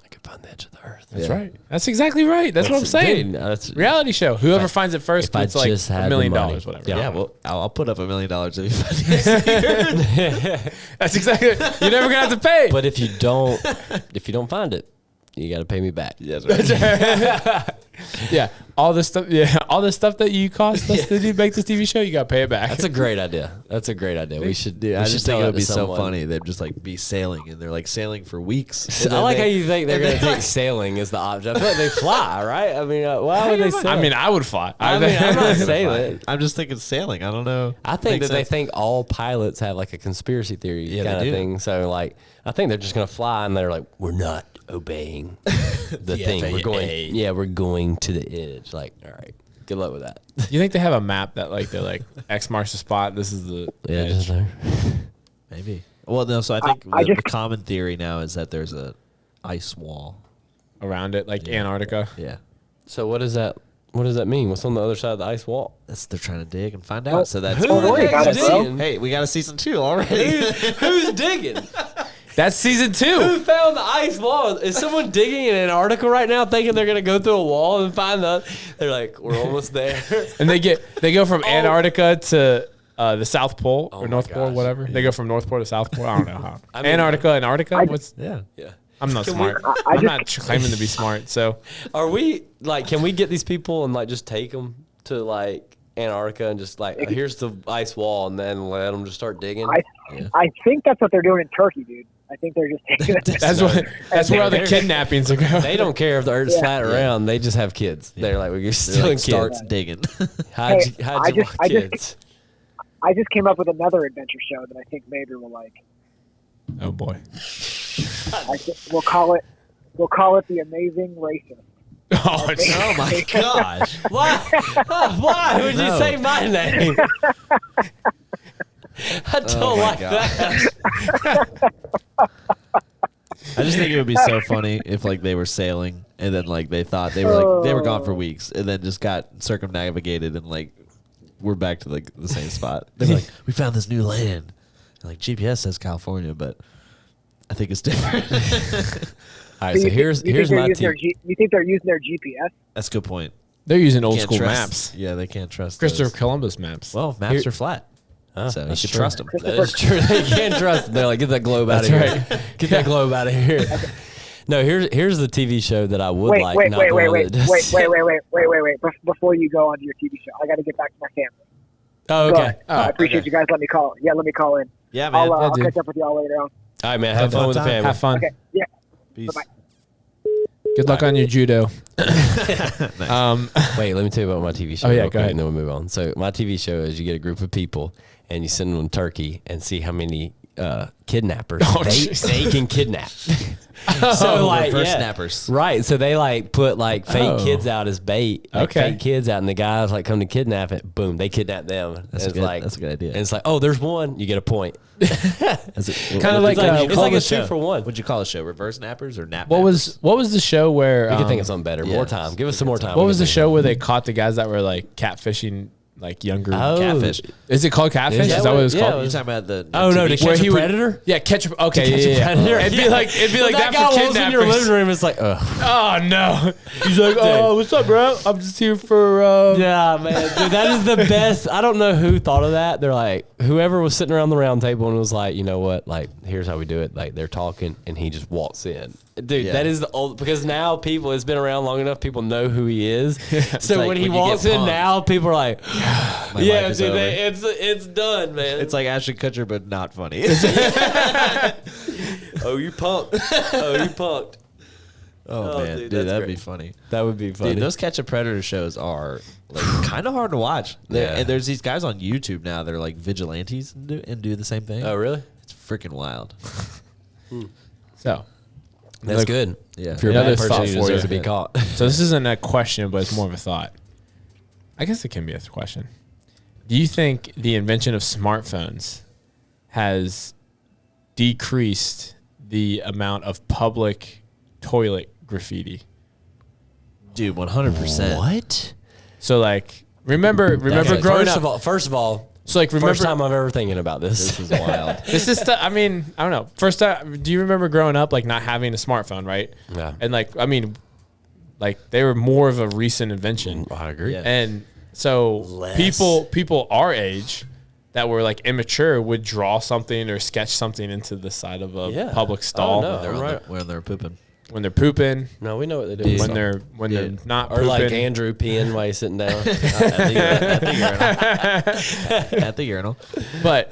I could find the edge of the earth. That's right. That's exactly right. That's what I'm saying. Dude, that's, Reality show. Whoever finds it first if I gets like just had $1 the million, money. whatever. Yeah. yeah, well, I'll put up $1 million if you find the edge. That's exactly. You're never gonna have to pay. but if you don't find it, you got to pay me back. That's right. yeah, all this stuff. Yeah, all this stuff that you cost us to make this TV show, you gotta pay it back. That's a great idea. That's a great idea. We should. Dude, we I should just tell think it that would be to so someone. funny. They'd just like be sailing, and they're like sailing for weeks. And I then like they- how you think they're going to take sailing as the option. I feel like they fly, right? I mean, why would they sail? I mean, I would fly. I mean, I'm not sailing. I'm just thinking sailing. I don't know. I think Makes that they sense. think all pilots have like a conspiracy theory Yeah, kind they of do. thing. So like, I think they're just going to fly, and they're like, we're not obeying the thing. We're going. Yeah, we're going to the edge. Like, all right, good luck with that. You think they have a map that like they're like X marks the spot? This is the Yeah, edge. just there. Maybe. Well, no. So I think I the just- common theory now is that there's a ice wall. around it, like Antarctica. Yeah. So what does that mean? What's on the other side of the ice wall? They're trying to dig and find out. So that's Don't worry about it, bro. Hey, we got a season 2 already. Who's digging? That's season 2. Who found the ice wall? Is someone digging in Antarctica right now, thinking they're gonna go through a wall and find the? They're like, we're almost there. And they go from Antarctica to the South Pole or my North Pole, gosh. whatever. They go from North Pole to South Pole. I don't know how. I mean, Antarctica. What's? Yeah. Yeah. I'm not Can smart. I I'm just- not claiming to be smart. So Are we like? Can we get these people and like just take them to like Antarctica and just like here's the ice wall and then let them just start digging? I think that's what they're doing in Turkey, dude. I think they're just taking it. that's where all the kidnappings are going. They don't care if the earth's Yeah. flat around. They just have kids. They're like, we're They're stealing like, start kids. digging. Hide Hey, your I just- kids. I just came up with another adventure show that I think Mabry will like. Oh boy. We'll call it The Amazing Racist. Oh, it's, Oh my gosh. Why? Why would you No. say my name? I don't like that. I just think it would be so funny if like they were sailing and then like they thought they were gone for weeks and then just got circumnavigated and like we're back to like the same spot. They're like, we found this new land. And, like GPS says California, but I think it's different. All right, so here's my tip. You think they're using their GPS? That's a good point. they're using old Can't school trust- maps. Yeah, they can't trust Christopher those. Columbus maps. Well, maps Here- are flat. So you that's should true. trust them. That is true. They can't trust. They're like, get that globe out of That's here. right. Get that globe out of here. No, here's the TV show that I would Wait, like. wait, not wait, the wait, one wait, that wait, does- wait, wait, wait, wait, wait, wait. Before you go on to your TV show, I got to get back to my family. Oh, Go okay. ahead. All I right. appreciate you guys letting me call. Yeah, let me call in. Yeah, man. I'll dude. catch up with y'all later on. All right, man. Have fun with the time. family. Have fun. Okay, yeah. Peace. Bye-bye. Good luck on your judo. Wait, let me tell you about my TV show. Oh, yeah, real go quick, ahead. And then we'll move on. So my TV show is you get a group of people and you send them to Turkey and see how many kidnappers Oh, they jeez. can kidnap. So like, reverse yeah. snappers. Right. So they like put like fake Oh. kids out as bait. Like Okay. fake kids out, and the guys like come to kidnap it. Boom, they kidnap them. That's And a good- that's a good idea. And it's like, oh, there's one. You get a point. Kinda like, it's like a show? 2 for 1. What'd you call the show? Reverse nappers or nap? What was the show where We can think of something better. More yeah. time. Give us some more time. what We was can the think show where they caught the guys that were like catfishing like younger Oh. Catfish? Is it called catfish? Yeah, Is that what it was yeah, called? it You was- talking about the? Oh no, to TV catch he a would- predator. Yeah, catch a okay, Catch a yeah. predator. It'd be Yeah. like But that guy for walks in your kidnappers. living room. It's like, ugh. Oh no. He's like, oh, what's up, bro? I'm just here for Yeah, man, dude, that is the best. I don't know who thought of that. They're like, whoever was sitting around the round table and was like, you know what, like, here's how we do it. Like, they're talking, and he just walks in. Dude, Yeah. that is the old, because now people, it's been around long enough, people know who he is. So like when he when you walks get in punked. now, people are like, My yeah, life is dude, over. it's done, man. It's like Ashton Kutcher, but not funny. oh, you punked. Oh, you punked. Oh, man, dude, dude, that's that'd great. be funny. That would be funny. Dude, those Catch a Predator shows are like kind of hard to watch. Yeah. And there's these guys on YouTube now. They're like vigilantes and do the same thing. oh, really? It's freaking wild. So That's Look, good. Yeah. If you're a Another bad person, thought you for deserve you. to be caught. So this isn't a question, but it's more of a thought. I guess it can be a question. Do you think the invention of smartphones has decreased the amount of public toilet graffiti? Dude, 100%. What? So like, remember Okay, growing first up. First of all, So like, remember first time I'm ever thinking about this. This is wild. this is I mean, I don't know. First time, do you remember growing up like not having a smartphone, right? Yeah. And like, I mean, like they were more of a recent invention. I agree. Yeah. And so Less. people our age that were like immature would draw something or sketch something into the side of a Yeah. public stall no. They're Right. when they're pooping. when they're pooping, No, we know what they do. when they're not or pooping. like Andrew peeing while he's sitting down. At the urinal. but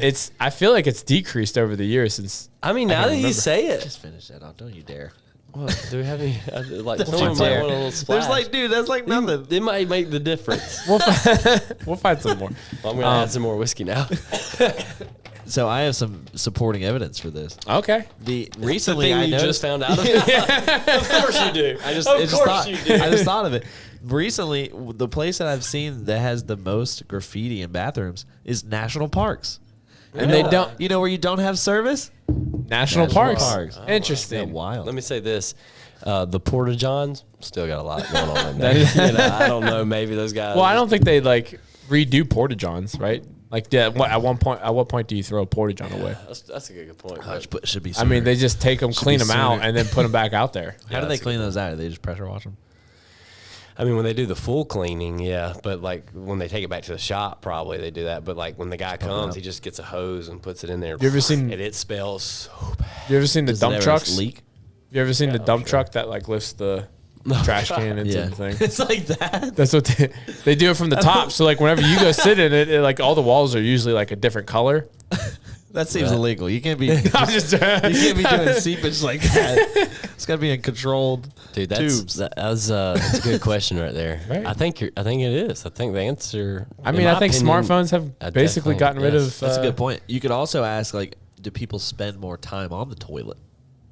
it's I feel like it's decreased over the years since I mean, now can that you remember. say it, Just finish that off. Don't you dare. what, do we have any? Like Don't someone you might dare. want a little splash. There's like, dude, that's like nothing. It might make the difference. we'll find some more. Well, I'm gonna add some more whiskey now. So I have some supporting evidence for this. Okay. The The recently thing I you noticed, just found out of. Of course you do. I just, Of I just course thought, you do. I just thought of it. Recently, the place that I've seen that has the most graffiti in bathrooms is national parks. And they don't You know where you don't have service? national National parks. parks. Interesting. Yeah, wild. Let me say this. The Porta Johns still got a lot going on in there. I don't know. Maybe those guys. Well, I don't think they like redo porta johns, right? Like, at what point do you throw a porta john away? That's a good point. But should be. I mean, they just take them, clean them out, sooner. and then put them back out there. How do they clean those out? Do they just pressure wash them? I mean, when they do the full cleaning, yeah. But like when they take it back to the shop, probably they do that. But like when the guy comes, he just gets a hose and puts it in there. You ever seen? And it smells so bad. You ever seen the dump trucks? Leak? You ever seen the dump truck that like lifts the trash can into the thing? It's like that. That's what they do it from the top. So like whenever you go sit in it, like all the walls are usually like a different color. That seems illegal. You can't be. I'm just you can't be doing seepage like that. It's got to be in controlled tubes. That's a good question right there. Right. I think it is. I think the answer. I mean, I think smartphones have basically gotten rid of. That's a good point. You could also ask, like, do people spend more time on the toilet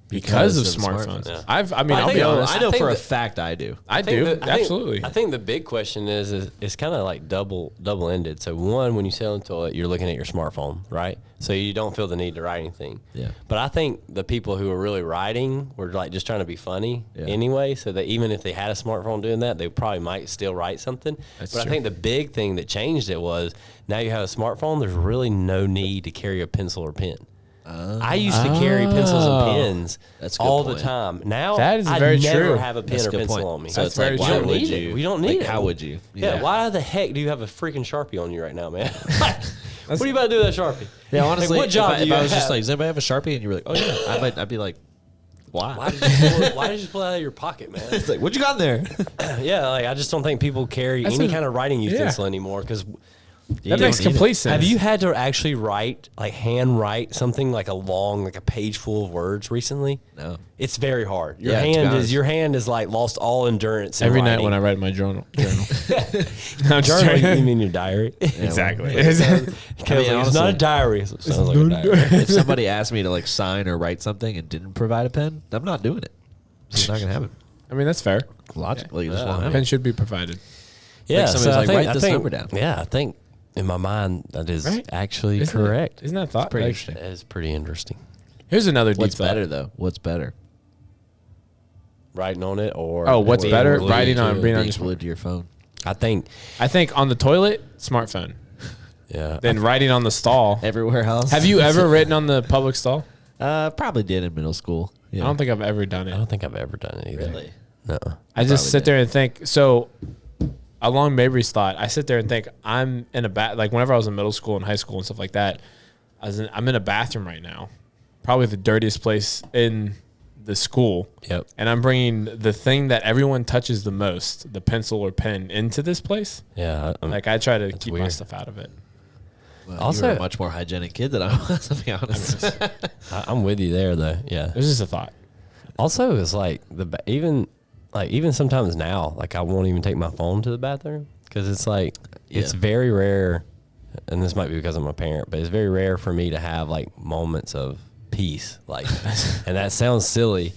because of smartphones? Yeah. I'll be honest. I know for a fact I do. I do. Absolutely. I think the big question is it's kind of like double ended. So one, when you sit on the toilet, you're looking at your smartphone, right? So you don't feel the need to write anything. Yeah. But I think the people who are really writing were like just trying to be funny anyway. So that even if they had a smartphone doing that, they probably might still write something. That's but true. I think the big thing that changed it was now you have a smartphone. There's really no need to carry a pencil or pen. I used to carry pencils and pens That's a good all point. the time. Now That is I very never true. have a pen That's a or good pencil point. on me. So it's very like, true. why don't would need you? it. We don't need like, it. How would you? Yeah. Why the heck do you have a freaking Sharpie on you right now, man? What are you about to do with that Sharpie? Yeah, honestly, what job do if you I was just have? like, does anybody have a Sharpie? And you were like, oh yeah, I'd be like, why? Why did you pull it out of your pocket, man? It's like, what you got in there? Yeah, like I just don't think people carry any kind of writing utensil anymore because That makes complete sense. have you had to actually hand write something like a page full of words recently? No. It's very hard. Yeah, to be honest. Your hand is like lost all endurance in every night writing. when I write my journal? No, I'm just Journal, joking. you mean your diary? Exactly. It's honestly, not a diary. It sounds like a diary. If somebody asked me to like sign or write something and didn't provide a pen, I'm not doing it. It's not gonna happen. I mean, that's fair. Logically, you just Yeah. won't have Pen it. should be provided. Yeah, somebody's so like, I think, write this number down. Yeah, I think in my mind that is Right? actually Isn't correct. Isn't that thought? pretty Like, interesting. That is pretty interesting. here's another deep What's thought. better though? What's better? Writing on it or Oh, what's being better? glued Writing to on- it. being on Being your glued to your phone. I think I think on the toilet, smartphone. yeah. Then writing on the stall. Everywhere else. Have you ever written on the public stall? Probably did in middle school. Yeah. I don't think I've ever done I it. don't think I've ever done it either. Really? No. I just probably sit did. there and think. So, along Mabry's thought, I sit there and think I'm in a like whenever I was in middle school and high school and stuff like that, I'm in a bathroom right now, probably the dirtiest place in the school. Yep. And I'm bringing the thing that everyone touches the most, the pencil or pen, into this place. Yeah. Like I try to keep my weird. stuff out of it. Well, Also- you were a much more hygienic kid than I was, to be honest. I'm with you there though. Yeah. It was just a thought. Also, it's like even sometimes now, like I won't even take my phone to the bathroom because it's like it's Yeah. very rare, and this might be because I'm a parent, but it's very rare for me to have like moments of peace, like, and that sounds silly,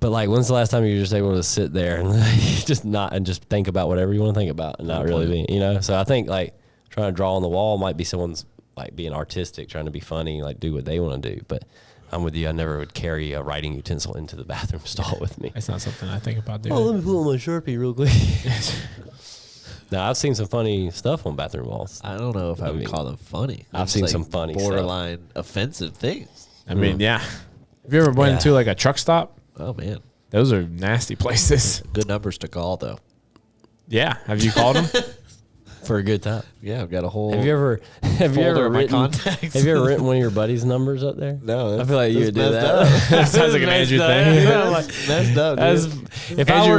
but like when's the last time you were just able to sit there and just think about whatever you want to think about and not really be, So I think like trying to draw on the wall might be someone's like being artistic, trying to be funny, like do what they want to do, but. I'm with you. I never would carry a writing utensil into the bathroom stall with me. It's not something I think about doing. Oh, let me pull out my Sharpie real quick. Now, I've seen some funny stuff on bathroom walls. I don't know if I would mean, call them funny. I've Just seen like some funny stuff. borderline offensive things. I mean, yeah. Have you ever went into like a truck stop? Oh man, Those are nasty places. good numbers to call though. Yeah. Have you called them? For a good time. Yeah, I've got a whole. Have you ever folder of my written contacts. Have you ever written one of your buddies' numbers up there? No, I feel like you would do that. Sounds like an Andrew thing. Messed up, dude. If I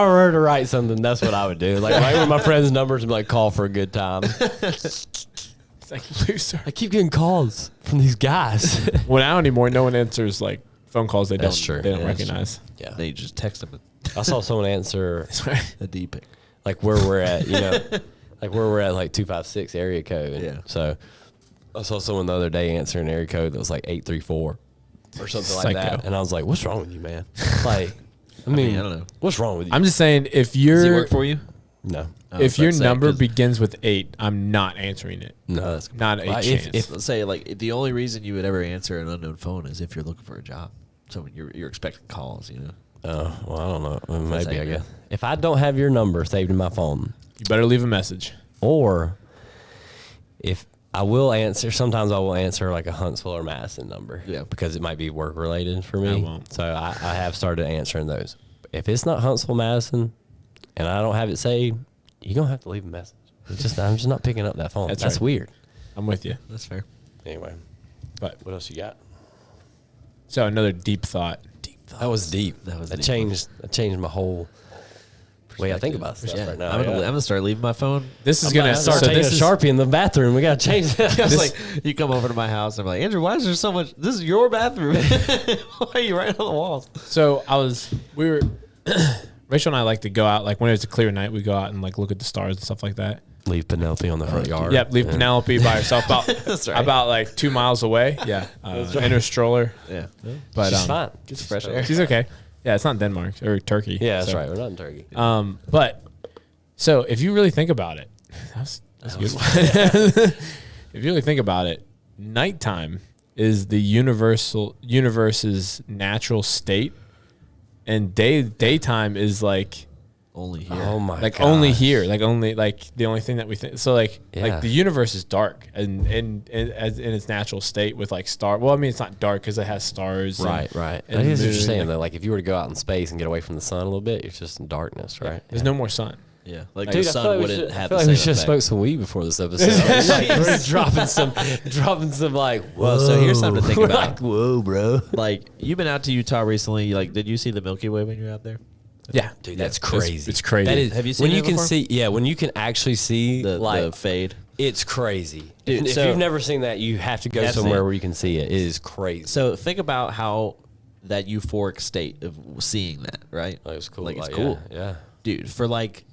were to write something, that's what I would do. Like write one of my friends' numbers and be like, call for a good time. It's like loser. I keep getting calls from these guys. Well, now anymore, no one answers like phone calls they That's true. they don't Yeah, that's recognize. Yeah. Then you just text them I saw someone answer a D pic. like where we're at, like where we're at, like 256 area code. Yeah. So I saw someone the other day answer an area code that was like 834 or something like Psycho. that, and I was like, "What's wrong with you, man? Like, I mean, I don't know. What's wrong with you?" I'm just saying, if Does he your work for you? no, if your Let's say, number 'cause- begins with 8, I'm not answering it. no. that's Not a Well, chance. Let's say like the only reason you would ever answer an unknown phone is if you're looking for a job. So you're expecting calls, Oh, well, I don't know. Maybe, I like guess. If I don't have your number saved in my phone, You better leave a message. or if I will answer, sometimes I will answer like a Huntsville or Madison number. Yeah. Because it might be work related for me. I won't. So I have started answering those. If it's not Huntsville, Madison, and I don't have it saved, you're going to have to leave a message. I'm just not picking up that phone. That's That's right. weird. I'm with you. That's fair. Anyway, But what else you got? so another deep thought. That was deep. That changed my whole way I think about stuff right now. I'm gonna start leaving my phone. This is gonna Start taking a Sharpie in the bathroom. We got to change that. I was like, you come over to my house, and I'm like, Andrew, why is there so much? This is your bathroom. Why are you right on the walls? So we were Rachel and I like to go out, like when it's a clear night, we go out and like look at the stars and stuff like that. Leave Penelope on the front yard. Yep, leave Penelope by herself about That's right. about like 2 miles away. Yeah, in her stroller. Yeah, But She's fine. gets fresh air. she's okay. Yeah, it's not Denmark or Turkey. Yeah, that's so. right. We're not in Turkey. But so if you really think about it, that's a good one. If you really think about it, nighttime is the universe's natural state, and daytime is like Only here. Oh my! like gosh. only here, like only like the only thing that we think. So like Yeah. the universe is dark and as in its natural state with like star. Well, I mean it's not dark because it has stars. Right. and That is what you're moon, saying like- though. Like if you were to go out in space and get away from the sun a little bit, it's just in darkness, right? There's no more sun. Yeah, like Dude, the I feel sun like wouldn't I have feel the like we same should have effect. smoked some weed before this episode. Like, we're dropping some like. Well, so here's something to think We're about. like, whoa, bro. Like, you've been out to Utah recently. Like, did you see the Milky Way when you were out there? Yeah, Dude, that's It's- crazy. It's crazy. That is, Have you seen when it you can before? see? Yeah, when you can actually see The fade. it's crazy. Dude, if so- you've never seen that, you have to go Have to see somewhere it. where you can see it. It is crazy. So think about how that euphoric state of seeing that, right? Like, it's cool. Like, it's yeah, cool. Yeah. Dude, for like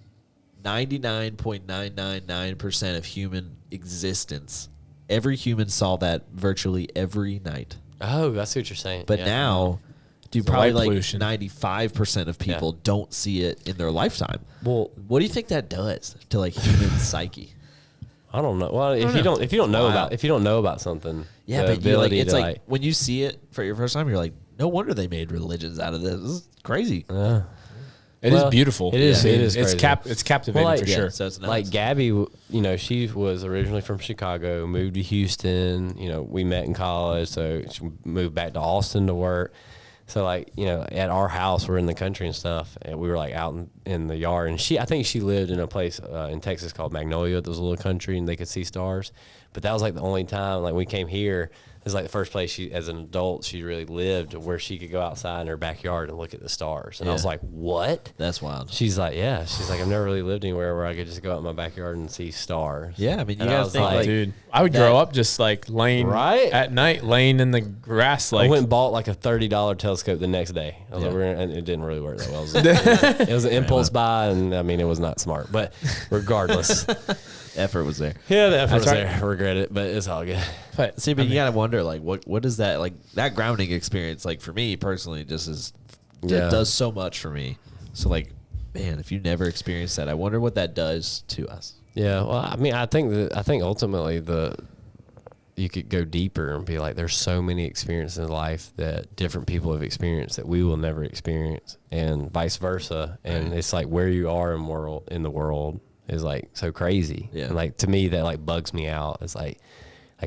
99.999% of human existence, every human saw that virtually every night. Oh, I see what you're saying. But Yeah. now, dude, The probably light like pollution. 95% of people don't see it in their lifetime. Well, What do you think that does to like human psyche? I don't know. Well, if you don't know about something, Yeah, the but you like ability it's to, like when you see it for your first time, you're like, no wonder they made religions out of this. This is crazy. It is Well, beautiful. it is- it is It's crazy. it's captivating Well, for like- sure. So it's nuts. like Gabby, you know, she was originally from Chicago, moved to Houston. You know, we met in college, so she moved back to Austin to work. So like, you know, at our house, we're in the country and stuff, and we were like out in the yard. And I think she lived in a place in Texas called Magnolia. That was a little country, and they could see stars. But that was like the only time, like we came here. It was like the first place she, as an adult, she really lived where she could go outside in her backyard and look at the stars. And I was Yeah. like, what? That's wild. She's like, yeah. She's like, I've never really lived anywhere where I could just go out in my backyard and see stars. Yeah, I mean, you And I gotta was think like, like, Dude, I would that- grow up just like laying Right? at night, laying in the grass. I Like went and bought like a $30 telescope the next day. I was like, and it didn't really work that well. It was an impulse buy, and I mean, it was not smart. But regardless, effort was there. yeah, the effort was right. there. I regret it, but it's all good. but See, but you gotta wonder, like, what is that like? That grounding experience, like for me personally, just is Yeah. it does so much for me. So like, man, if you never experienced that, I wonder what that does to us. Yeah, well, I mean, I think ultimately you could go deeper and be like, there's so many experiences in life that different people have experienced that we will never experience, and vice versa. And it's like where you are in the world is like so crazy. Yeah. And like to me, that like bugs me out. It's like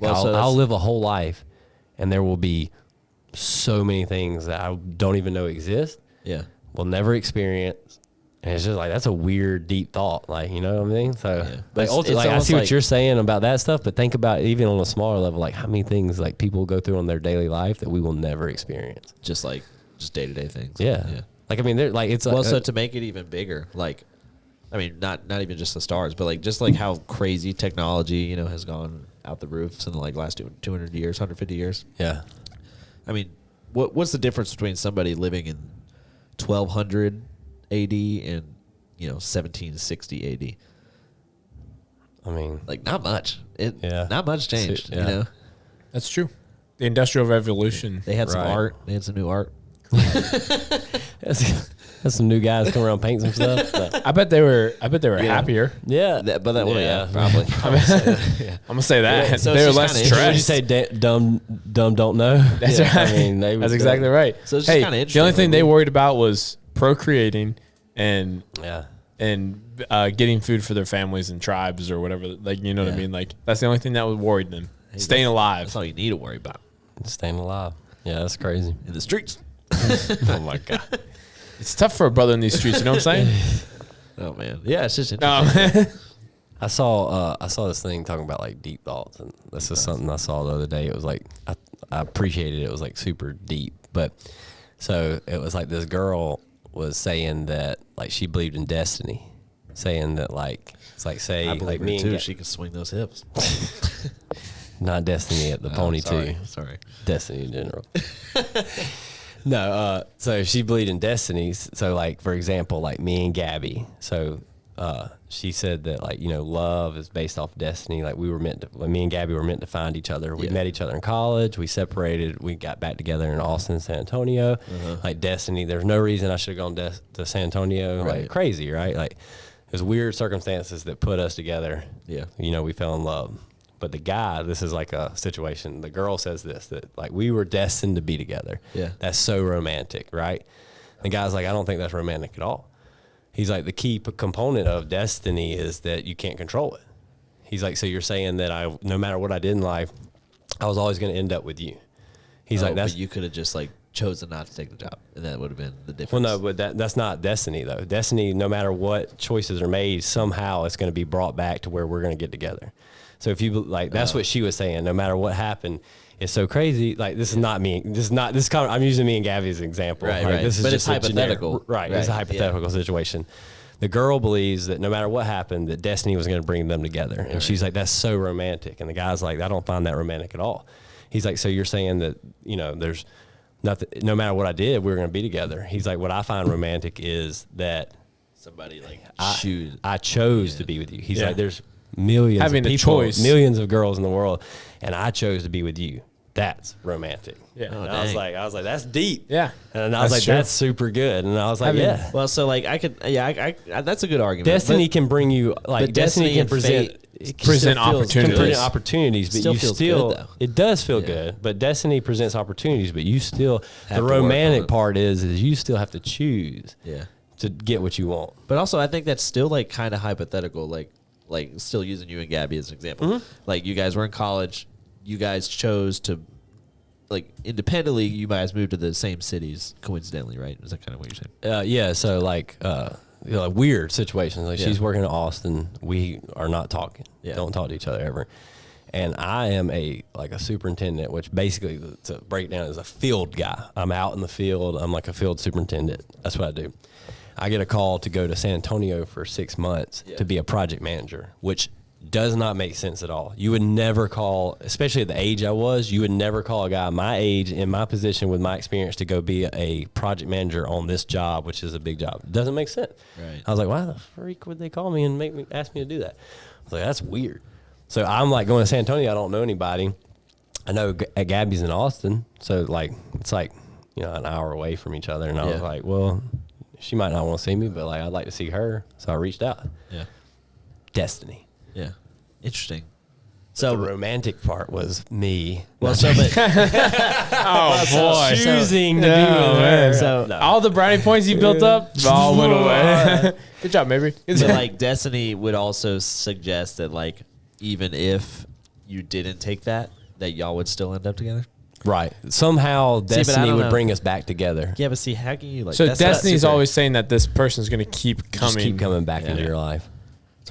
Well, so I'll that's- live a whole life, and there will be so many things that I don't even know exist. Yeah. Will never experience. And it's just like, that's a weird, deep thought. Like, you know what I mean? So, Yeah. But like, it's ultimately, like, I almost see what like- you're saying about that stuff, but think about even on a smaller level, like how many things like people go through on their daily life that we will never experience. Just day-to-day things. Yeah. Like, I mean, they're like, it's Well, like, so to make it even bigger, like, I mean, not even just the stars, but like just like how crazy technology, you know, has gone out the roofs in the like last 200 years, 150 years. yeah. I mean, what's the difference between somebody living in 1200 AD and 1760 AD? I mean, Like not much. Yeah. Not much changed. Yeah. You know, that's true. The Industrial Revolution. they had some Right. art. They had some new art. that's That's some new guys come around paint some stuff. But, I bet they were happier. yeah, Probably. I'm gonna say that. Yeah, so they were it's less just What did stressed. you say? Dumb don't know. That's Yeah, right. I mean, they That's was- exactly right. So it's just hey, kinda the interesting, only thing like, they worried about was procreating and Yeah. getting food for their families and tribes or whatever. Like, you know what I Yeah. mean? Like, that's the only thing that was worried them. Staying alive. That's all you need to worry about Staying alive. Yeah, that's crazy. in the streets. Oh my god, it's tough for a brother in these streets. You know what I'm saying? Oh man, yeah, it's just interesting. No. I saw this thing talking about like deep thoughts, and this is something I saw the other day. It was like I appreciated it. It was like super deep, but so it was like this girl was saying that like she believed in destiny, saying that like it's like say I like believe me her and too. She can swing those hips. not destiny at the pony too. Sorry. Destiny in general. No, so she believed in destinies. So like for example, like me and Gabby. So she said that like, you know, love is based off destiny. Like me and Gabby were meant to find each other. We met each other in college. We separated. We got back together in Austin, San Antonio. Like destiny. There's no reason I should have gone to San Antonio. Right. Like crazy, right? Like there's weird circumstances that put us together. Yeah. You know, we fell in love. But the guy, this is like a situation. The girl says this, that like we were destined to be together. Yeah. That's so romantic, right? The guy's like, I don't think that's romantic at all. He's like, the key component of destiny is that you can't control it. He's like, so you're saying that no matter what I did in life, I was always going to end up with you. He's like, but you could have just like chosen not to take the job, and that would have been the well, difference. no, but that's not destiny though. Destiny, no matter what choices are made, somehow it's going to be brought back to where we're going to get together. So if you like, that's what she was saying. No matter what happened, it's so crazy. Like this is not me. This kind of, I'm using me and Gabby as an example. Right, like, right. This is But just it's hypothetical. Right. It's a Right, hypothetical situation. The girl believes that no matter what happened, that destiny was going to bring them together. And she's like, that's so romantic. And the guy's like, I don't find that romantic at all. He's like, so you're saying that, you know, there's nothing, no matter what I did, we were going to be together. He's like, what I find romantic is that Somebody like I chose to be with you. He's Yeah. like, there's millions Having of a people, choice. millions of girls in the world, and I chose to be with you. That's romantic. Yeah. And Oh, I was dang. like, that's deep. Yeah. And I was That's like, true. that's super good. And I was like, Having- yeah. Well, so like I could, I that's a good argument. Destiny but- can bring you like but destiny destiny can and present fate it can present still feels- opportunities. can present opportunities, but Still you feels still good, though. it does feel Yeah. good. But destiny presents opportunities, but you still Have the to work on romantic it. part is you still have to choose Yeah. to get what you want. But also, I think that's still like kind of hypothetical. Like still using you and Gabby as an example. Like you guys were in college, you guys chose to, like independently, you guys moved to the same cities coincidentally, right? Is that kind of what you're saying? Yeah, so like, you know, like weird situations. Like Yeah. she's working in Austin. We are not talking. Yeah. Don't talk to each other ever. And I am a superintendent, which basically to break down is a field guy. I'm out in the field. I'm like a field superintendent. That's what I do. I get a call to go to San Antonio for 6 months to be a project manager, which does not make sense at all. You would never call, especially at the age I was, you would never call a guy my age in my position with my experience to go be a project manager on this job, which is a big job. It doesn't make sense. Right. I was like, why the freak would they call me and ask me to do that? I was like, that's weird. So I'm like going to San Antonio. I don't know anybody. I know Gabby's in Austin. So like, it's like, you know, an hour away from each other. And I was Yeah. like, well, she might not want to see me, but like, I'd like to see her. So I reached out. Yeah. Destiny. Yeah. Interesting. So So the romantic part was me. well, so but Oh boy. choosing to be Oh, with man. her. So- No. All the brownie points you built up all went away. Good job, Mabry. but like destiny would also suggest that like even if you didn't take that y'all would still end up together. Right. Somehow but I destiny don't would know. bring us back together. Yeah, but see, how can you like? So that's not Destiny's super- always saying that this person's going to keep coming. Just keep coming back into Yeah. your life.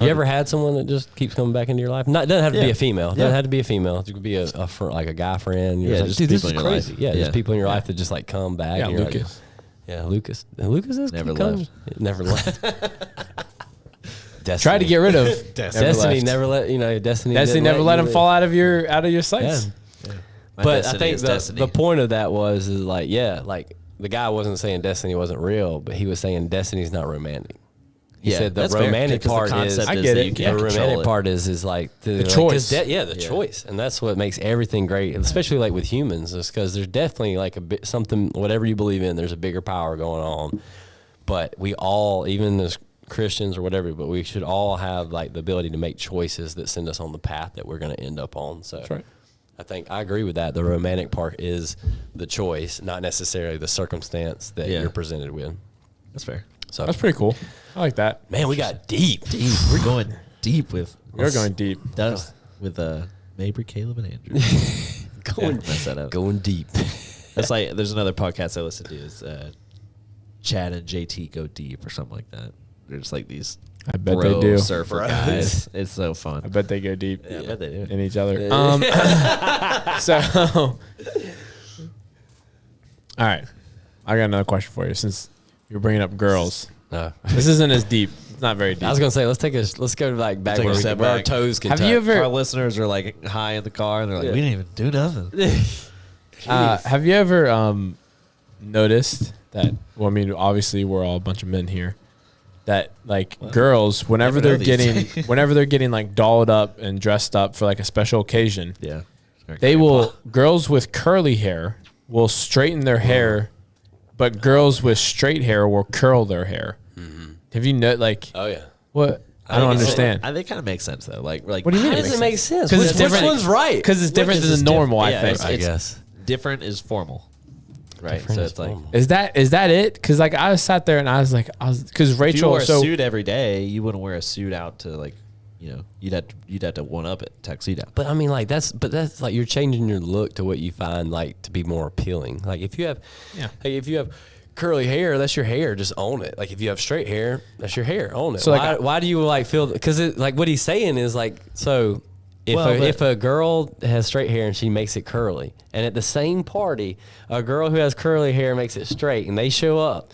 You ever had someone that just keeps coming back into your life? Not, it doesn't have to be Yeah. a female. It Yeah. doesn't have to be a female. It could be like a guy friend. You're Yeah, like, just dude, this is people in your crazy. life. Yeah, Yeah. just people in your life that just like come back. Yeah, and you're like, Lucas. yeah, Lucas. And Lucas is Never keep coming. left. Never left. Destiny. Try to get rid of Destiny left. never let you know. Destiny. Destiny didn't never let you him live. fall out of your sights. Yeah. My But I destiny think is destiny. the point of that was is like, yeah, like the guy wasn't saying destiny wasn't real, but he was saying destiny's not romantic. He said the that's fair, romantic 'cause part the is concept I is get that it. you the can't control romantic it. part is like the choice. the choice, and that's what makes everything great, especially like with humans, is because there's definitely like something, whatever you believe in, there's a bigger power going on. but we all, even as Christians or whatever, but we should all have like the ability to make choices that send us on the path that we're going to end up on. So That's right. I think I agree with that. The romantic part is the choice, not necessarily the circumstance that you're presented with. That's fair. So That's pretty cool. I like that. man, we got deep. We're going deep with. We're going deep. That's with Mabry, Caleb, and Andrew. Mess that up. Going deep. That's like there's another podcast I listen to is Chad and JT Go Deep or something like that. They're just like these. I bet they do. Surfer guys. It's so fun. I bet they go deep Yeah, I bet they do. in each other. So, all right. I got another question for you since you're bringing up girls. This isn't as deep. It's not very deep. I was gonna say let's go like back where, where our toes can Have touch. you ever? Our listeners are like high in the car and they're like, we didn't even do nothing. Have you ever noticed that? Well, I mean, obviously we're all a bunch of men here. That like girls, whenever Never know they're these getting, whenever they're getting like dolled up and dressed up for like a special occasion, Yeah. they will. Girls with curly hair will straighten their hair, but girls with straight hair will curl their hair. Have you know? Like, Oh yeah. what? I don't understand. They kind of make sense though. Like, What do you mean? How does it make sense? 'Cause it's Which different. one's right? Because it's different than the normal. I think. I guess. Different is formal, right? Different so is it's like formal. Is that it? Because like I sat there and I was because if you Rachel. wore a So suit every day, you wouldn't wear a suit out to like, you'd have to one up it tuxedo. But I mean, like that's like you're changing your look to what you find like to be more appealing. Like if you have, if you have curly hair, that's your hair. Just own it. Like if you have straight hair, that's your hair. Own it. So, like, why do you like feel? Because like what he's saying is like so. If a girl has straight hair and she makes it curly, and at the same party, a girl who has curly hair makes it straight, and they show up.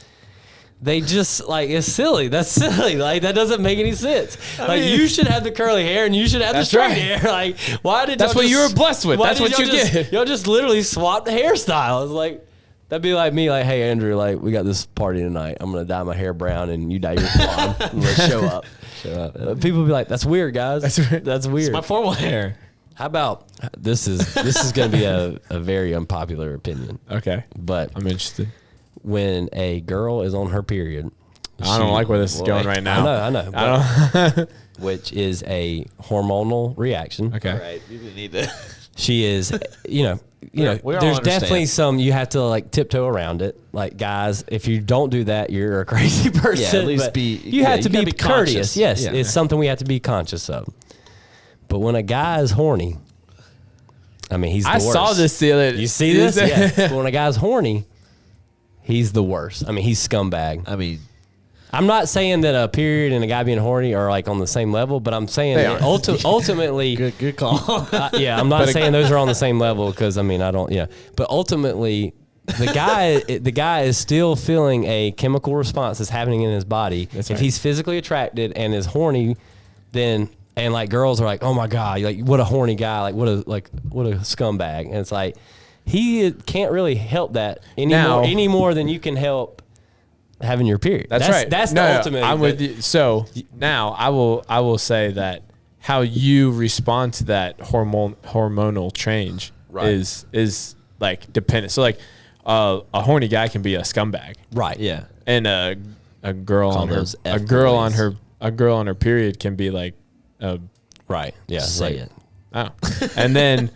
They just like it's silly. That's silly. Like that doesn't make any sense. Like you should have the curly hair and you should have the That's straight right. hair. Like why did That's y'all what just- you were blessed with. why That's did what y'all you just- get. Y'all just literally swapped the hairstyle. It's like that'd be like me. Like hey Andrew, like we got this party tonight. I'm gonna dye my hair brown and you dye yours blonde. And let's show up. People would be like, that's weird, guys. That's weird. It's my formal hair. How about this is going to be a very unpopular opinion, okay, but I'm interested. when a girl is on her period, I don't like where this is going right now. I know. I don't. Which is a hormonal reaction. Okay. All right, you need to. She is, we all we all there's definitely understand. some you have to like tiptoe around it. Like guys, if you don't do that, you're a crazy person. at least but be- You have yeah, to you gotta be be courteous. conscious. Yes, Yeah. it's something we have to be conscious of. But when a guy is horny, I mean, he's the I worst. saw this the other. You see this? Yeah. But when a guy's horny, he's the worst. I mean, he's scumbag. I mean, I'm not saying that a period and a guy being horny are like on the same level, but I'm saying They that are. ultimately, good call. yeah, I'm not saying those are on the same level because I mean I don't. Yeah, but ultimately, the guy is still feeling a chemical response that's happening in his body. That's if right. he's physically attracted and is horny, then. And like girls are like, oh my god, like what a horny guy, like what a scumbag. And it's like he can't really help that any more than you can help having your period. That's right. That's No, the ultimate. I'm with you. So now I will say that how you respond to that hormonal change Right. is like dependent. So like a horny guy can be a scumbag, Right. yeah. and a girl Call on her those a F girl on boys. her a girl on her period can be like Right. Yeah. Say right. it. oh, and then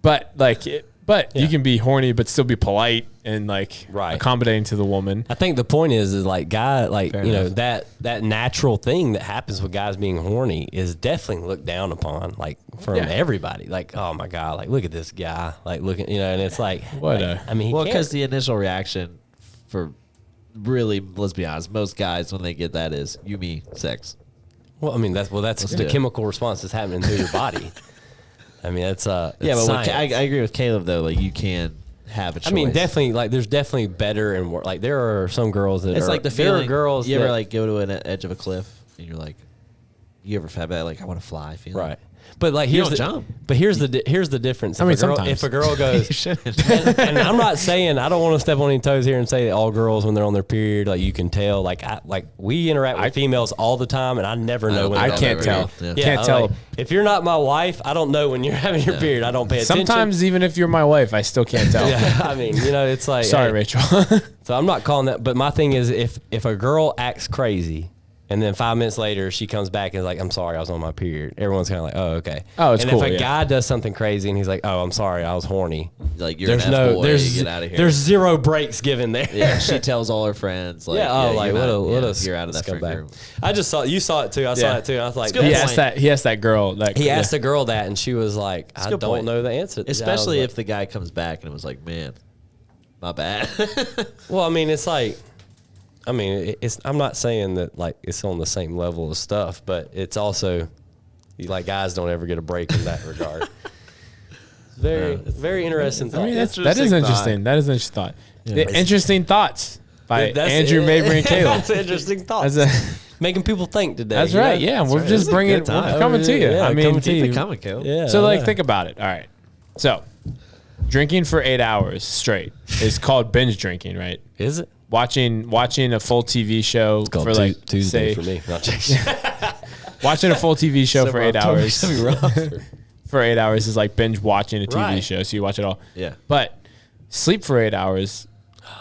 but you can be horny but still be polite and like Right. accommodating to the woman. I think the point is like guy like Fair you know enough. that natural thing that happens with guys being horny is definitely looked down upon like from Yeah. everybody. Like oh my god, like look at this guy, like looking and it's like What like, a- I mean he Well, can't- because the initial reaction for really, let's be honest, most guys when they get that is you, me, sex. well I mean that's do the it. chemical response that's happening through your body. I mean that's Yeah, it's but I science. agree with Caleb though. Like you can have a choice. I mean, definitely, like, there's definitely better and more. Like, there are some girls that It's are, like the there feeling. are girls you ever that- like go to an edge of a cliff and you're like, you ever have that like I want to fly feeling? right. But like You here's don't the jump. but here's the difference. I mean, If a girl goes, You shouldn't. and I'm not saying, I don't want to step on any toes here and say that all girls when they're on their period, like you can tell. Like we interact with females all the time, and I never know when I they're on can't their tell. period. Yeah. Can't I'm tell. like, if you're not my wife, I don't know when you're having your period. I don't pay attention. Sometimes even if you're my wife, I still can't tell. Yeah, I mean, it's like, Sorry, hey, Rachel. so I'm not calling that, but my thing is if a girl acts crazy and then 5 minutes later she comes back and is like, I'm sorry, I was on my period, everyone's kind of like, oh, okay. Oh, it's and cool, if a yeah. guy does something crazy and he's like, oh, I'm sorry, I was horny. Like you're an F-boy, get out of here. There's zero breaks given there. Yeah, she tells all her friends. Like, you're out of that friend group. I just saw, you saw it too. I saw it too. And I was like, good he point. asked that girl. he asked the girl that, and she was like, I good don't point. know the answer. Especially I was if the guy comes back and it was like, man, my bad. well, I mean, it's like, I'm not saying that like it's on the same level of stuff, but it's also like guys don't ever get a break in that regard. Very interesting thought. I mean, that is Interesting interesting. That is an interesting thought. Interesting thoughts by Andrew, it. Mabry, and Caleb. That's interesting thoughts. That's, Making people think today. that's you know? right. Yeah, we're just bringing. good time. We're coming to you. Yeah, I mean, coming to Keep you. it coming, Caleb. Yeah. so like, yeah. think about it. All right. So, drinking for 8 hours straight is called binge drinking, right? Is it? Watching a full TV show Called for like Tuesday say for me. Not just, watching a full TV show for 8 hours. rough. For 8 hours is like binge watching a TV Right. show, so you watch it all. Yeah. But sleep for 8 hours,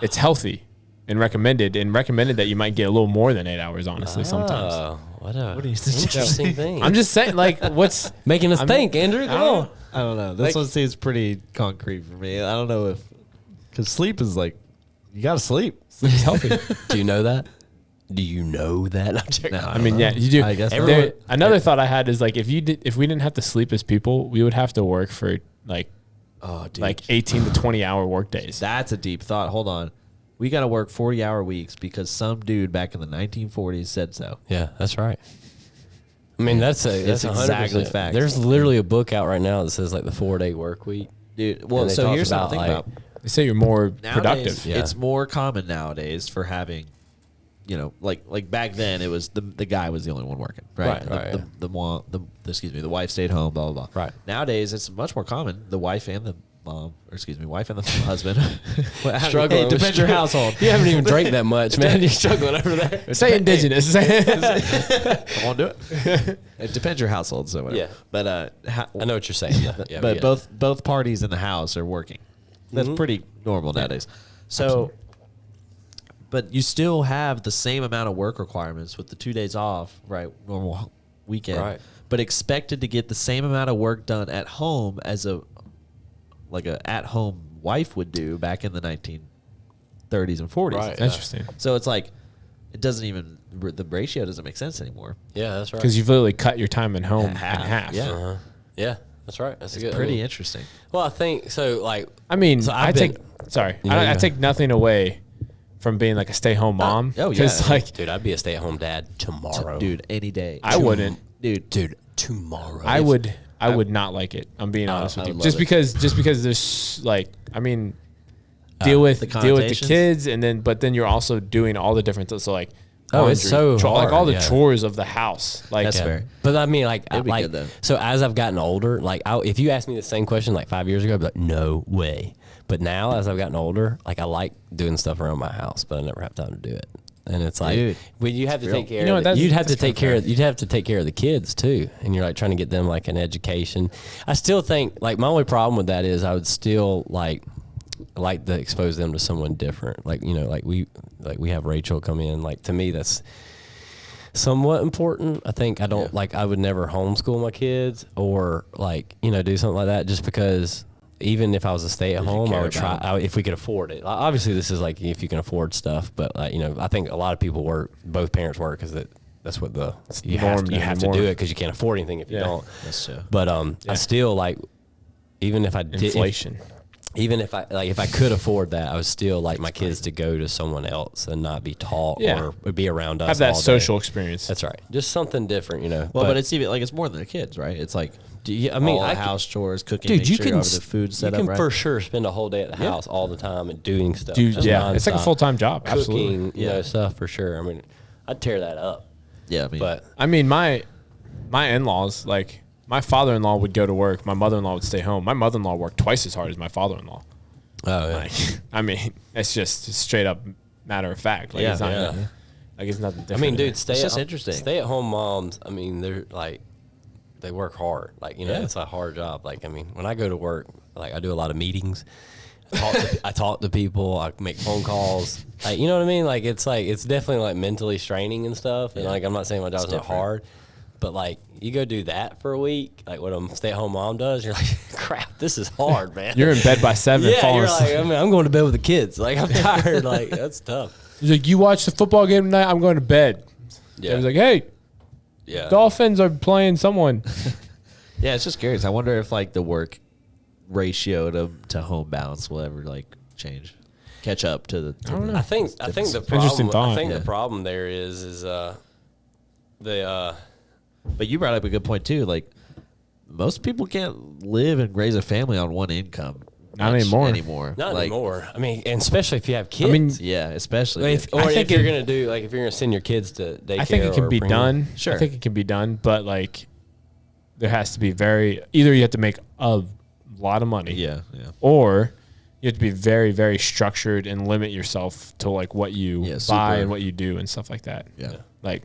it's healthy and recommended that you might get a little more than 8 hours, honestly, sometimes. Oh, what a do you suggest? interesting thing. I'm just saying, like, what's making us think, Andrew. Come on. I don't know. This one seems pretty concrete for me. I don't know if because sleep is like you gotta sleep. sleep's healthy? Do you know that? Do you know that? I'm joking. No. I mean, yeah, you do. I guess not. There- another thought I had is like if we didn't have to sleep as people, we would have to work for like Oh, dude. like 18 to 20 hour work days. That's a deep thought. Hold on. We got to work 40-hour weeks because some dude back in the 1940s said so. Yeah, that's right. I mean, that's It's 100%. exactly fact. There's literally a book out right now that says like the 4-day work week. Dude, well, And they so talk here's about, something like, about They say you're more nowadays. productive. Yeah. It's more common nowadays for having, like back then it was the guy was the only one working, right? Right, yeah. The wife stayed home, blah blah blah. Right. Nowadays it's much more common. The wife and the wife and the husband. Struggling. Hey, depends your household. You haven't even drank that much, man. You're struggling over there. Say indigenous. I won't do it. It depends your household, so whatever. Yeah. But I know what you're saying. though. Yeah, but we get it. both parties in the house are working. That's pretty normal nowadays. So, but you still have the same amount of work requirements with the 2 days off, right? Normal weekend, Right. But expected to get the same amount of work done at home as a at home wife would do back in the 1930s and 40s. Right. Interesting. So it's like it doesn't even the ratio doesn't make sense anymore. Yeah, that's right. Because you've literally cut your time at home in Half. half. Yeah. Uh-huh. Yeah, that's right. That's It's good. pretty interesting. Well, I think so. Like, I mean, So I I've take been- sorry, Yeah, I take nothing away from being like a stay-home mom. oh, yeah. Because like dude, I'd be a stay-at-home dad tomorrow. Dude, any day. I wouldn't. Dude, tomorrow. I would not like it. I'm being honest I with you. would Just love it. because there's like, I mean, deal with the connotations? kids, and then you're also doing all the different. So like, Oh, it's so like all hard, the yeah. chores of the house. Like, That's fair. But I mean, like, It'd be good, though. so as I've gotten older, like, if you asked me the same question like 5 years ago, I'd be like, no way. But now, as I've gotten older, like, I like doing stuff around my house, but I never have time to do it. And it's like, Dude, when you have to take care, You know of what, you'd have to that's take kinda care. You'd have to take care of the kids too, and you're like trying to get them like an education. I still think like my only problem with that is I would still like to expose them to someone different. Like like we have Rachel come in. Like to me, that's somewhat important. I think I don't like I would never homeschool my kids or like do something like that just because. Even if I was a stay-at-home, I would try if we could afford it. Obviously, this is like if you can afford stuff, but I think a lot of people work. Both parents work because that's what you have to do it because you can't afford anything if you don't. That's true. But I still like even if I did inflation. even if I could afford that, I would still like my kids to go to someone else and not be taught or be around us. Have that all day. social experience. That's right. Just something different, Well, but it's even like it's more than the kids, right? It's like I mean, all the house chores, cooking, dude, make you sure can you have the food set you up can right. for sure spend a whole day at the house all the time and doing stuff. Dude, just yeah, it's like a nonstop. full-time job. Absolutely. Cooking, stuff for sure. I mean, I'd tear that up. Yeah, I mean, But I mean, my in-laws, like my father-in-law would go to work. My mother-in-law would stay home. My mother-in-law worked twice as hard as my father-in-law. Oh, yeah. Like, I mean, it's just a straight up matter of fact. Like, Yeah, it's not, yeah. like, it's nothing different. I mean, dude, interesting. Stay-at-home moms, I mean, they're like, they work hard. Like, you know, Yeah. it's a hard job. Like, I mean, when I go to work, like, I do a lot of meetings. I talk to people. I make phone calls. Like, you know what I mean? Like, it's definitely like mentally straining and stuff. And like, I'm not saying my job's not hard, but like, you go do that for a week, like what a stay-at-home mom does. You're like, crap, this is hard, man. You're in bed by 7. Yeah, falling you're asleep. like, I mean, I'm going to bed with the kids. Like, I'm tired. Like, that's tough. He's like, you watch the football game tonight? I'm going to bed. Yeah. I was like, hey, Yeah. Dolphins are playing someone. Yeah, it's just curious. I wonder if like the work ratio to home balance will ever like change, catch up to the. I don't know. I think the Interesting problem. thought. I think Yeah. the problem there is But you brought up a good point too. Like most people can't live and raise a family on one income. Not much anymore. not Like, anymore. I mean, and especially if you have kids. I mean, Yeah, especially. Or I if think you're it- gonna do like if you're gonna send your kids to daycare. I think it can or be bring them- done. Sure. I think it can be done, but like there has to be either you have to make a lot of money, yeah. or you have to be very, very structured and limit yourself to like what you Yeah, buy super. and what you do and stuff like that. Yeah. Like,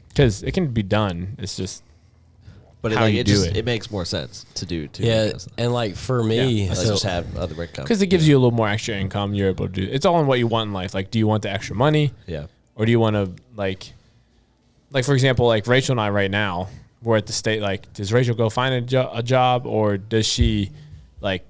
because it can be done. It's just But how you do it makes more sense to do too. Yeah, and like for me, Let's so- just have other income. because it gives you a little more extra income. You're able to do. It's all in what you want in life. Like, do you want the extra money? Yeah. Or do you want to like for example, like Rachel and I right now, we're at the state, like, does Rachel go find a job, or does she like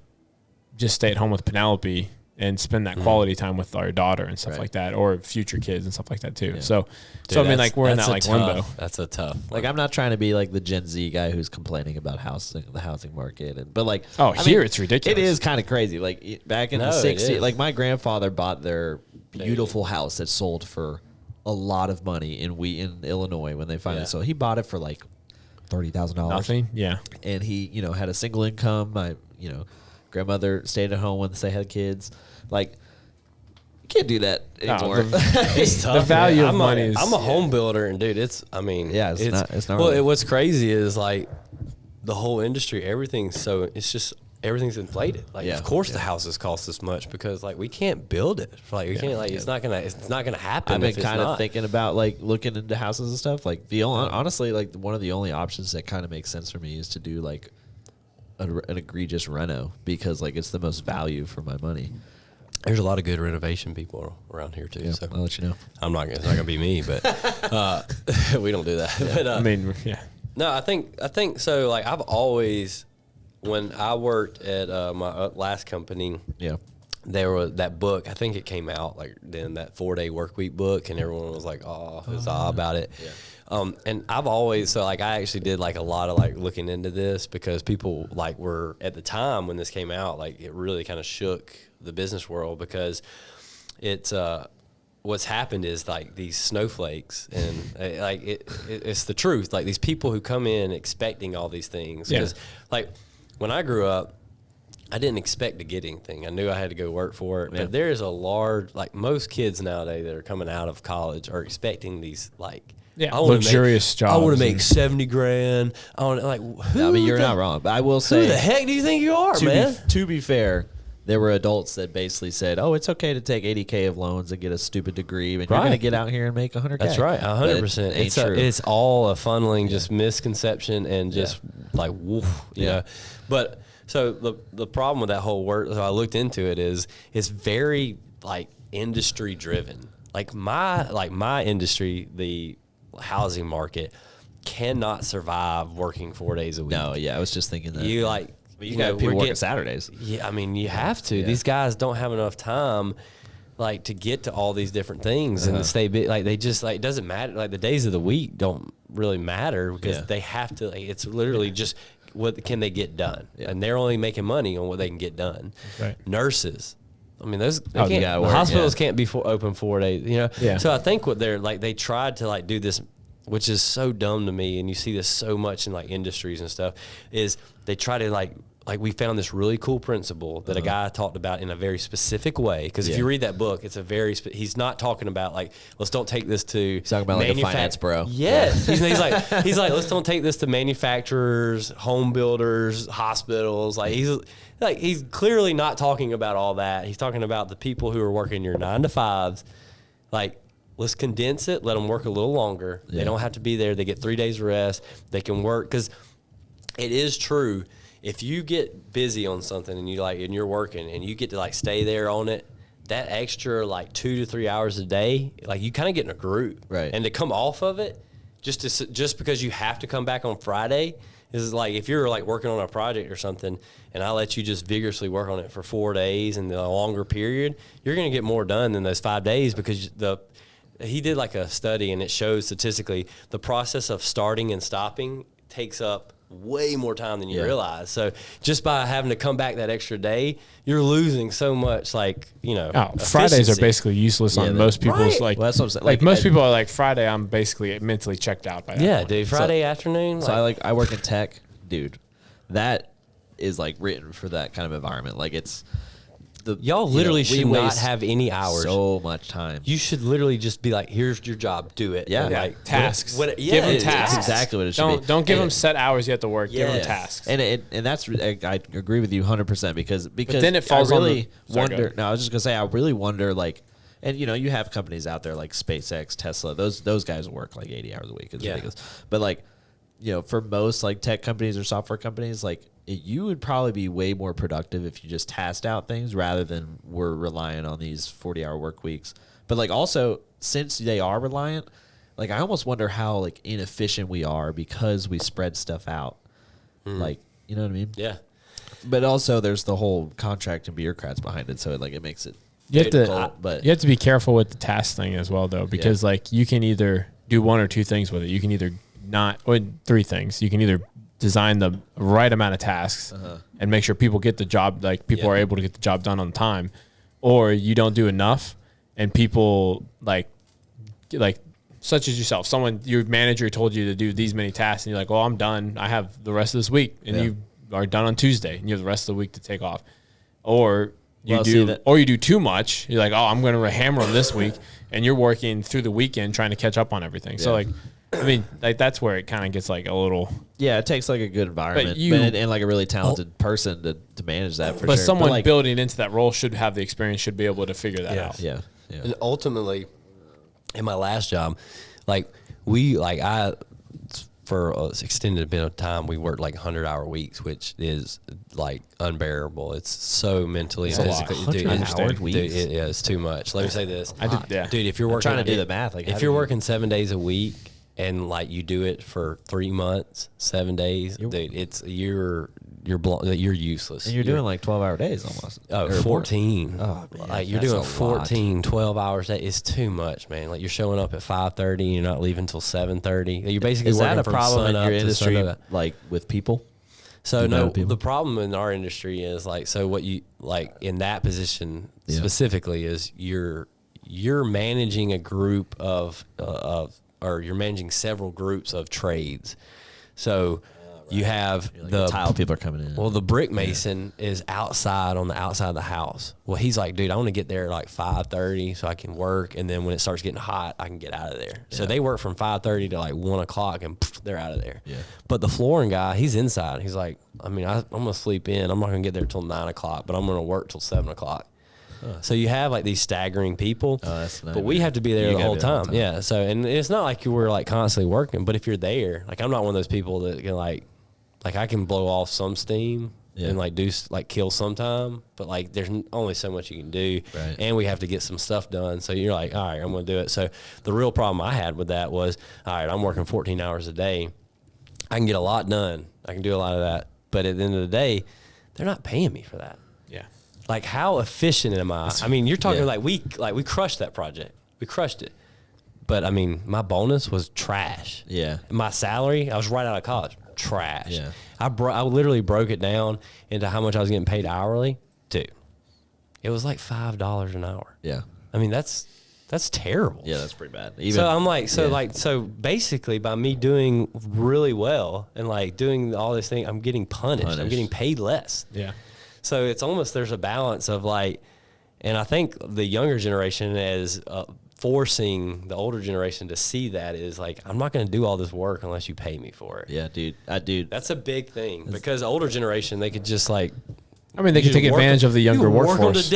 just stay at home with Penelope and spend that quality time with our daughter and stuff Right. like that, or future kids and stuff like that too. Yeah. So Dude, I mean, that's- like, we're in that's that a like tough- limbo. That's a tough. Like I'm not trying to be like the Gen Z guy who's complaining about the housing market, but like Here it's ridiculous. It is kind of crazy. Like back in No, the it '60s, is. like my grandfather bought their beautiful house that sold for a lot of money in Illinois when they finally Yeah. sold. He bought it for like $30,000. Nothing. Yeah. And he, had a single income. My, grandmother stayed at home once they had kids. Like, you can't do that anymore. It's tough. The value man. of money is. I'm a home builder, and dude, it's it's not Well, really- what's crazy is like the whole industry, everything's inflated. Like, Yeah, of course, yeah. the houses cost this much because like we can't build it. Like, we can't. Like, it's not gonna happen. I've been if it's kind of not. thinking about like looking into houses and stuff. Like honestly, like one of the only options that kind of makes sense for me is to do like an egregious reno because like it's the most value for my money. There's a lot of good renovation people around here too. Yeah, So I'll let you know. it's not gonna be me, but we don't do that. But, I mean, yeah. no, I think so. Like I've always, when I worked at my last company, Yeah. there was that book. I think it came out like then that 4-day work week book, and everyone was like, "Oh, huzzah about it." Yeah. And I've always I actually did like a lot of like looking into this because people like were at the time when this came out, like it really kind of shook the business world because it's what's happened is like these snowflakes and like it's the truth. Like these people who come in expecting all these things. Yeah. 'Cause, like when I grew up, I didn't expect to get anything. I knew I had to go work for it. Yeah. But there is a large, like most kids nowadays that are coming out of college are expecting these like, Yeah, I wanna luxurious I want jobs to make and- 70 grand. I want like, I mean, you're not wrong, but I will Who say, the heck do you think you are, to man? to be fair, there were adults that basically said, "Oh, it's okay to take 80K of loans and get a stupid degree, and you're Right. going to get out here and make 100K." That's right, But 100%. it ain't true. It's all a funneling, just misconception and just like woof, you Yeah. know. But so the problem with that whole work, so I looked into it, is it's very like industry driven. Like my industry, the housing market, cannot survive working 4 days a week. No, yeah, I was just thinking that. You like you got people working Saturdays. Yeah, I mean, you have to. These guys don't have enough time, like, to get to all these different things and stay big. Like, they just like it doesn't matter. Like, the days of the week don't really matter because Yeah. they have to. Like, it's literally just what can they get done, Yeah. and they're only making money on what they can get done. Right. Nurses. I mean, those they Oh, can't, you gotta work, hospitals yeah. can't be open 4 days. You know. Yeah. So I think what they're like, they tried to like do this, which is so dumb to me, and you see this so much in like industries and stuff. Is they try to like like we found this really cool principle that a guy talked about in a very specific way. Because if you read that book, it's a very he's not talking about like, let's don't take this to He's talking about like a finance bro. Yes. He's like, let's don't take this to manufacturers, home builders, hospitals. Like he's clearly not talking about all that. He's talking about the people who are working your 9 to 5s. Like, let's condense it. Let them work a little longer. They don't have to be there. They get 3 days of rest. They can work. Because it is true. If you get busy on something and you're working and you get to like stay there on it, that extra like 2 to 3 hours a day, like you kind of get in a groove. Right. And to come off of it, just because you have to come back on Friday, is like if you're like working on a project or something and I let you just vigorously work on it for 4 days and the longer period, you're going to get more done than those 5 days because he did like a study and it shows statistically the process of starting and stopping takes up way more time than you realize. So just by having to come back that extra day, you're losing so much, like, Fridays are basically useless on most people's like. Well, that's what I'm saying. Like most people are like, Friday, I'm basically mentally checked out by that. Yeah, point. dude. Friday afternoon. So I work in tech, dude. That is like written for that kind of environment. Like it's y'all literally should not have any hours. So much time. You should literally just be like, here's your job, do it. Yeah. And like Tasks. Give them tasks. That's exactly what it should be. Don't give them set hours you have to work. Give them tasks. And that's I agree with you 100% because then it falls I really on the, wonder. No, I was just gonna say I really wonder like, and you have companies out there like SpaceX, Tesla. Those guys work like 80 hours a week. It's ridiculous. But like, for most like tech companies or software companies, like you would probably be way more productive if you just tasked out things rather than we're relying on these 40-hour work weeks. But like also, since they are reliant, like I almost wonder how like inefficient we are because we spread stuff out. Like, you know what I mean? Yeah. But also there's the whole contract and bureaucrats behind it, so it makes it You have difficult, but you have to be careful with the task thing as well, though, because like you can either do one or two things with it. You can either not, or 3 things. You can either design the right amount of tasks and make sure people get the job, like people are able to get the job done on time, or you don't do enough and people like such as yourself, your manager told you to do these many tasks and you're like, well, I'm done. I have the rest of this week, and you are done on Tuesday and you have the rest of the week to take off. Or you do too much. You're like, oh, I'm going to hammer them this week, and you're working through the weekend trying to catch up on everything. Yeah. So like, I mean, like that's where it kind of gets like a little. Yeah, it takes like a good environment and like a really talented person to manage that for sure. But someone building into that role should have the experience, should be able to figure that out. Yeah. And ultimately, in my last job, for an extended bit of time, we worked like 100-hour weeks, which is like unbearable. It's so mentally and physically. 100-hour weeks? Dude, it's too much. Let me say this. Dude, if you're working, I'm trying to do the math. Like, if you're working 7 days a week and like you do it for 3 months, 7 days, dude, it's you're useless. And you're doing like 12-hour days almost. Oh, 14. Oh, man, like you're doing 14, 12 hours a day. It's too much, man. Like you're showing up at 5:30 and you're not leaving until 7:30. You're basically is working that a from problem in sun your up to industry, sun up. like with people? So no, the problem in our industry is like, so what you like in that position specifically is you're managing a group of or you're managing several groups of trades. So you have the tile people are coming in. Well, the brick mason is outside on the outside of the house. Well, he's like, dude, I want to get there like 5:30 so I can work, and then when it starts getting hot, I can get out of there. Yeah. So they work from 5:30 to like 1 o'clock, and they're out of there. Yeah. But the flooring guy, he's inside. He's like, I mean, I'm gonna sleep in. I'm not gonna get there till 9 o'clock, but I'm gonna work till 7 o'clock. So you have like these staggering people, but we have to be there the whole time. Yeah. So, and it's not like we're like constantly working, but if you're there, like I'm not one of those people that can like I can blow off some steam and like do like kill some time, but like there's only so much you can do, and we have to get some stuff done. So you're like, all right, I'm going to do it. So the real problem I had with that was, all right, I'm working 14 hours a day. I can get a lot done. I can do a lot of that, but at the end of the day, they're not paying me for that. Yeah. Like how efficient am I? I mean, you're talking like we crushed that project. We crushed it. But I mean, my bonus was trash. Yeah. My salary, I was right out of college. Trash. Yeah. I literally broke it down into how much I was getting paid hourly. Dude, it was like $5 an hour. Yeah. I mean, that's That's terrible. Yeah, that's pretty bad. So I'm like, so basically by me doing really well and like doing all this thing, I'm getting punished. I'm getting paid less. Yeah. So it's almost, there's a balance of like, and I think the younger generation is forcing the older generation to see that is like, I'm not going to do all this work unless you pay me for it. Yeah, dude. That's a big thing because the older generation, they could just like, I mean, they can take advantage of the younger workforce.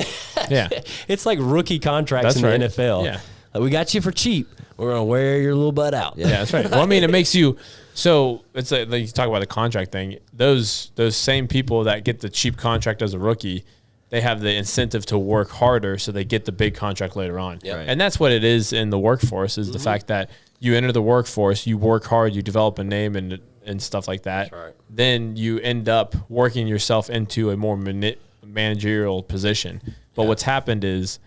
Yeah. It's like rookie contracts in the NFL. Yeah. Like, we got you for cheap. We're going to wear your little butt out. Yeah, that's right. Well, I mean, it makes you, so it's like you talk about the contract thing. Those same people that get the cheap contract as a rookie, they have the incentive to work harder so they get the big contract later on. Yep. Right. And that's what it is in the workforce is the fact that you enter the workforce, you work hard, you develop a name and stuff like that. That's right. Then you end up working yourself into a more managerial position. But what's happened is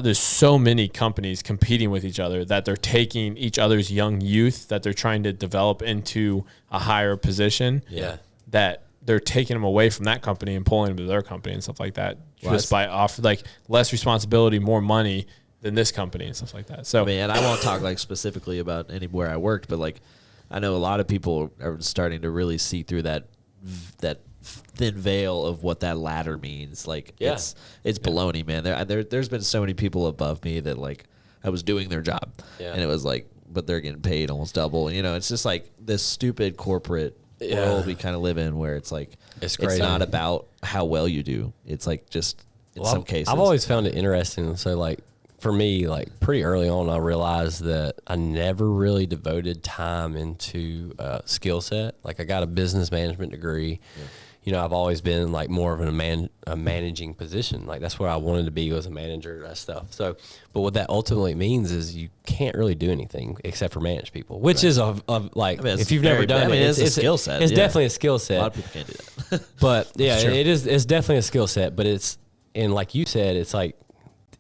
there's so many companies competing with each other that they're taking each other's young youth that they're trying to develop into a higher position. Yeah. That they're taking them away from that company and pulling them to their company and stuff like that. Just by offer like less responsibility, more money than this company and stuff like that. So I mean, and I won't talk like specifically about anywhere I worked, but like I know a lot of people are starting to really see through that thin veil of what that ladder means. Like it's baloney, man. There's been so many people above me that like I was doing their job and it was like, but they're getting paid almost double. You know, it's just like this stupid corporate world we kind of live in where it's like, it's not about how well you do. It's like just in some cases. I've always found it interesting. So like for me, like pretty early on, I realized that I never really devoted time into skill set. Like I got a business management degree. Yeah. You know, I've always been like more of a managing position. Like that's where I wanted to be, was a manager, that stuff. So, but what that ultimately means is you can't really do anything except for manage people, which is like, I mean, if you've never done it, it's a skill set. It's definitely a skill set. A lot of people can't do that. But yeah, it's definitely a skill set, but and like you said, it's like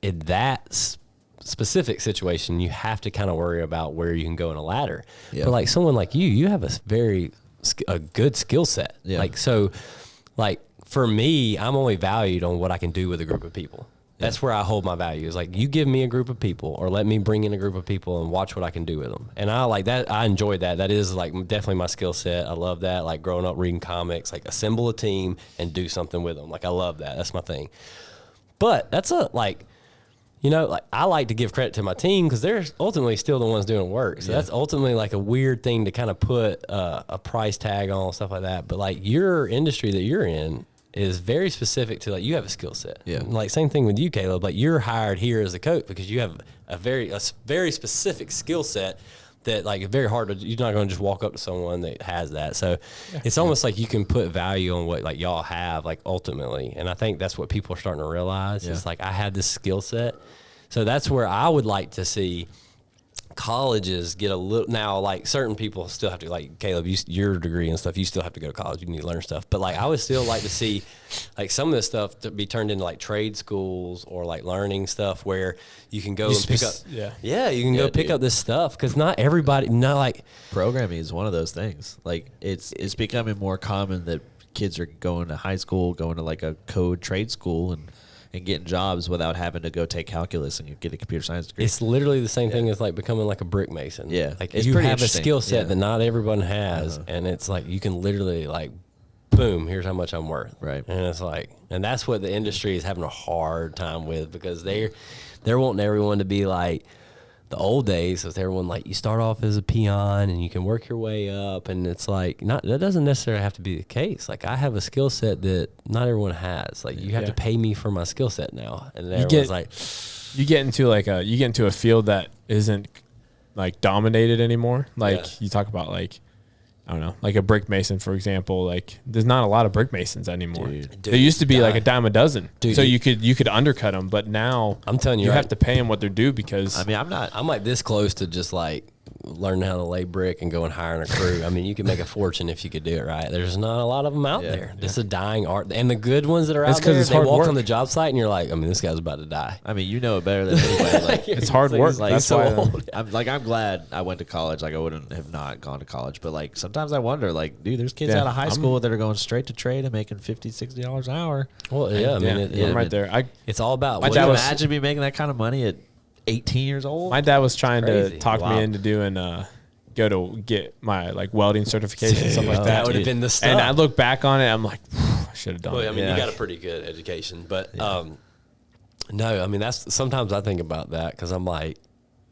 in that specific situation, you have to kind of worry about where you can go in a ladder. Yeah. But like someone like you have a good skill set. Yeah. Like, so like for me, I'm only valued on what I can do with a group of people. That's where I hold my value is like, you give me a group of people or let me bring in a group of people and watch what I can do with them. And I like that. I enjoyed that. That is like definitely my skill set. I love that. Like growing up reading comics, like assemble a team and do something with them. Like I love that. That's my thing. But that's you know, like I like to give credit to my team because they're ultimately still the ones doing work. So that's ultimately like a weird thing to kind of put a price tag on, stuff like that. But like your industry that you're in is very specific to like you have a skill set. Yeah. Like same thing with you, Caleb. Like you're hired here as a coach because you have a very specific skill set that like very hard to. You're not going to just walk up to someone that has that. So it's almost like you can put value on what like y'all have like ultimately. And I think that's what people are starting to realize. It's like I have this skill set. So that's where I would like to see colleges get a little, now like certain people still have to, like Caleb, your degree and stuff, you still have to go to college, you need to learn stuff. But like I would still like to see like some of this stuff to be turned into like trade schools or like learning stuff where you can go and pick up. You can go pick up this stuff because not everybody, not like. Programming is one of those things. Like it's becoming more common that kids are going to high school, going to like a code trade school and getting jobs without having to go take calculus and you get a computer science degree. It's literally the same thing as like becoming like a brick mason. Yeah. Like you have a skill set that not everyone has. And it's like, you can literally like, boom, here's how much I'm worth. Right. And it's like, and that's what the industry is having a hard time with because they're wanting everyone to be like the old days with everyone, like you start off as a peon and you can work your way up. And it's like, that doesn't necessarily have to be the case. Like I have a skill set that not everyone has. Like you have to pay me for my skill set now. And everyone's like, you get into a field that isn't like dominated anymore. Like you talk about like, I don't know, like a brick mason, for example. Like, there's not a lot of brick masons anymore. There used to be like a dime a dozen, so you could undercut them. But now, I'm telling you, you have to pay them what they're due because. I mean, I'm like this close to just like learning how to lay brick and go and hiring a crew. I mean, you could make a fortune if you could do it right. There's not a lot of them out there. This is a dying art, and the good ones that are out there, they walk on the job site, and you're like, I mean, this guy's about to die. I mean, you know it better than anybody. Like, it's hard work. Like, that's so why old. I'm glad I went to college. Like I wouldn't have not gone to college, but like sometimes I wonder, like, dude, there's kids out of high school that are going straight to trade and making $50-$60 an hour. Well, yeah, I mean, I'm right there. It's all about. Would you imagine me making that kind of money at 18 years old. My dad was trying to Crazy. talk Wow. me into doing go to get my like welding certification and stuff like that. That would have been the stuff. And I look back on it, I'm like, I should have done Well, it. I mean, Yeah. you got a pretty good education, but no, I mean, that's sometimes I think about that because I'm like,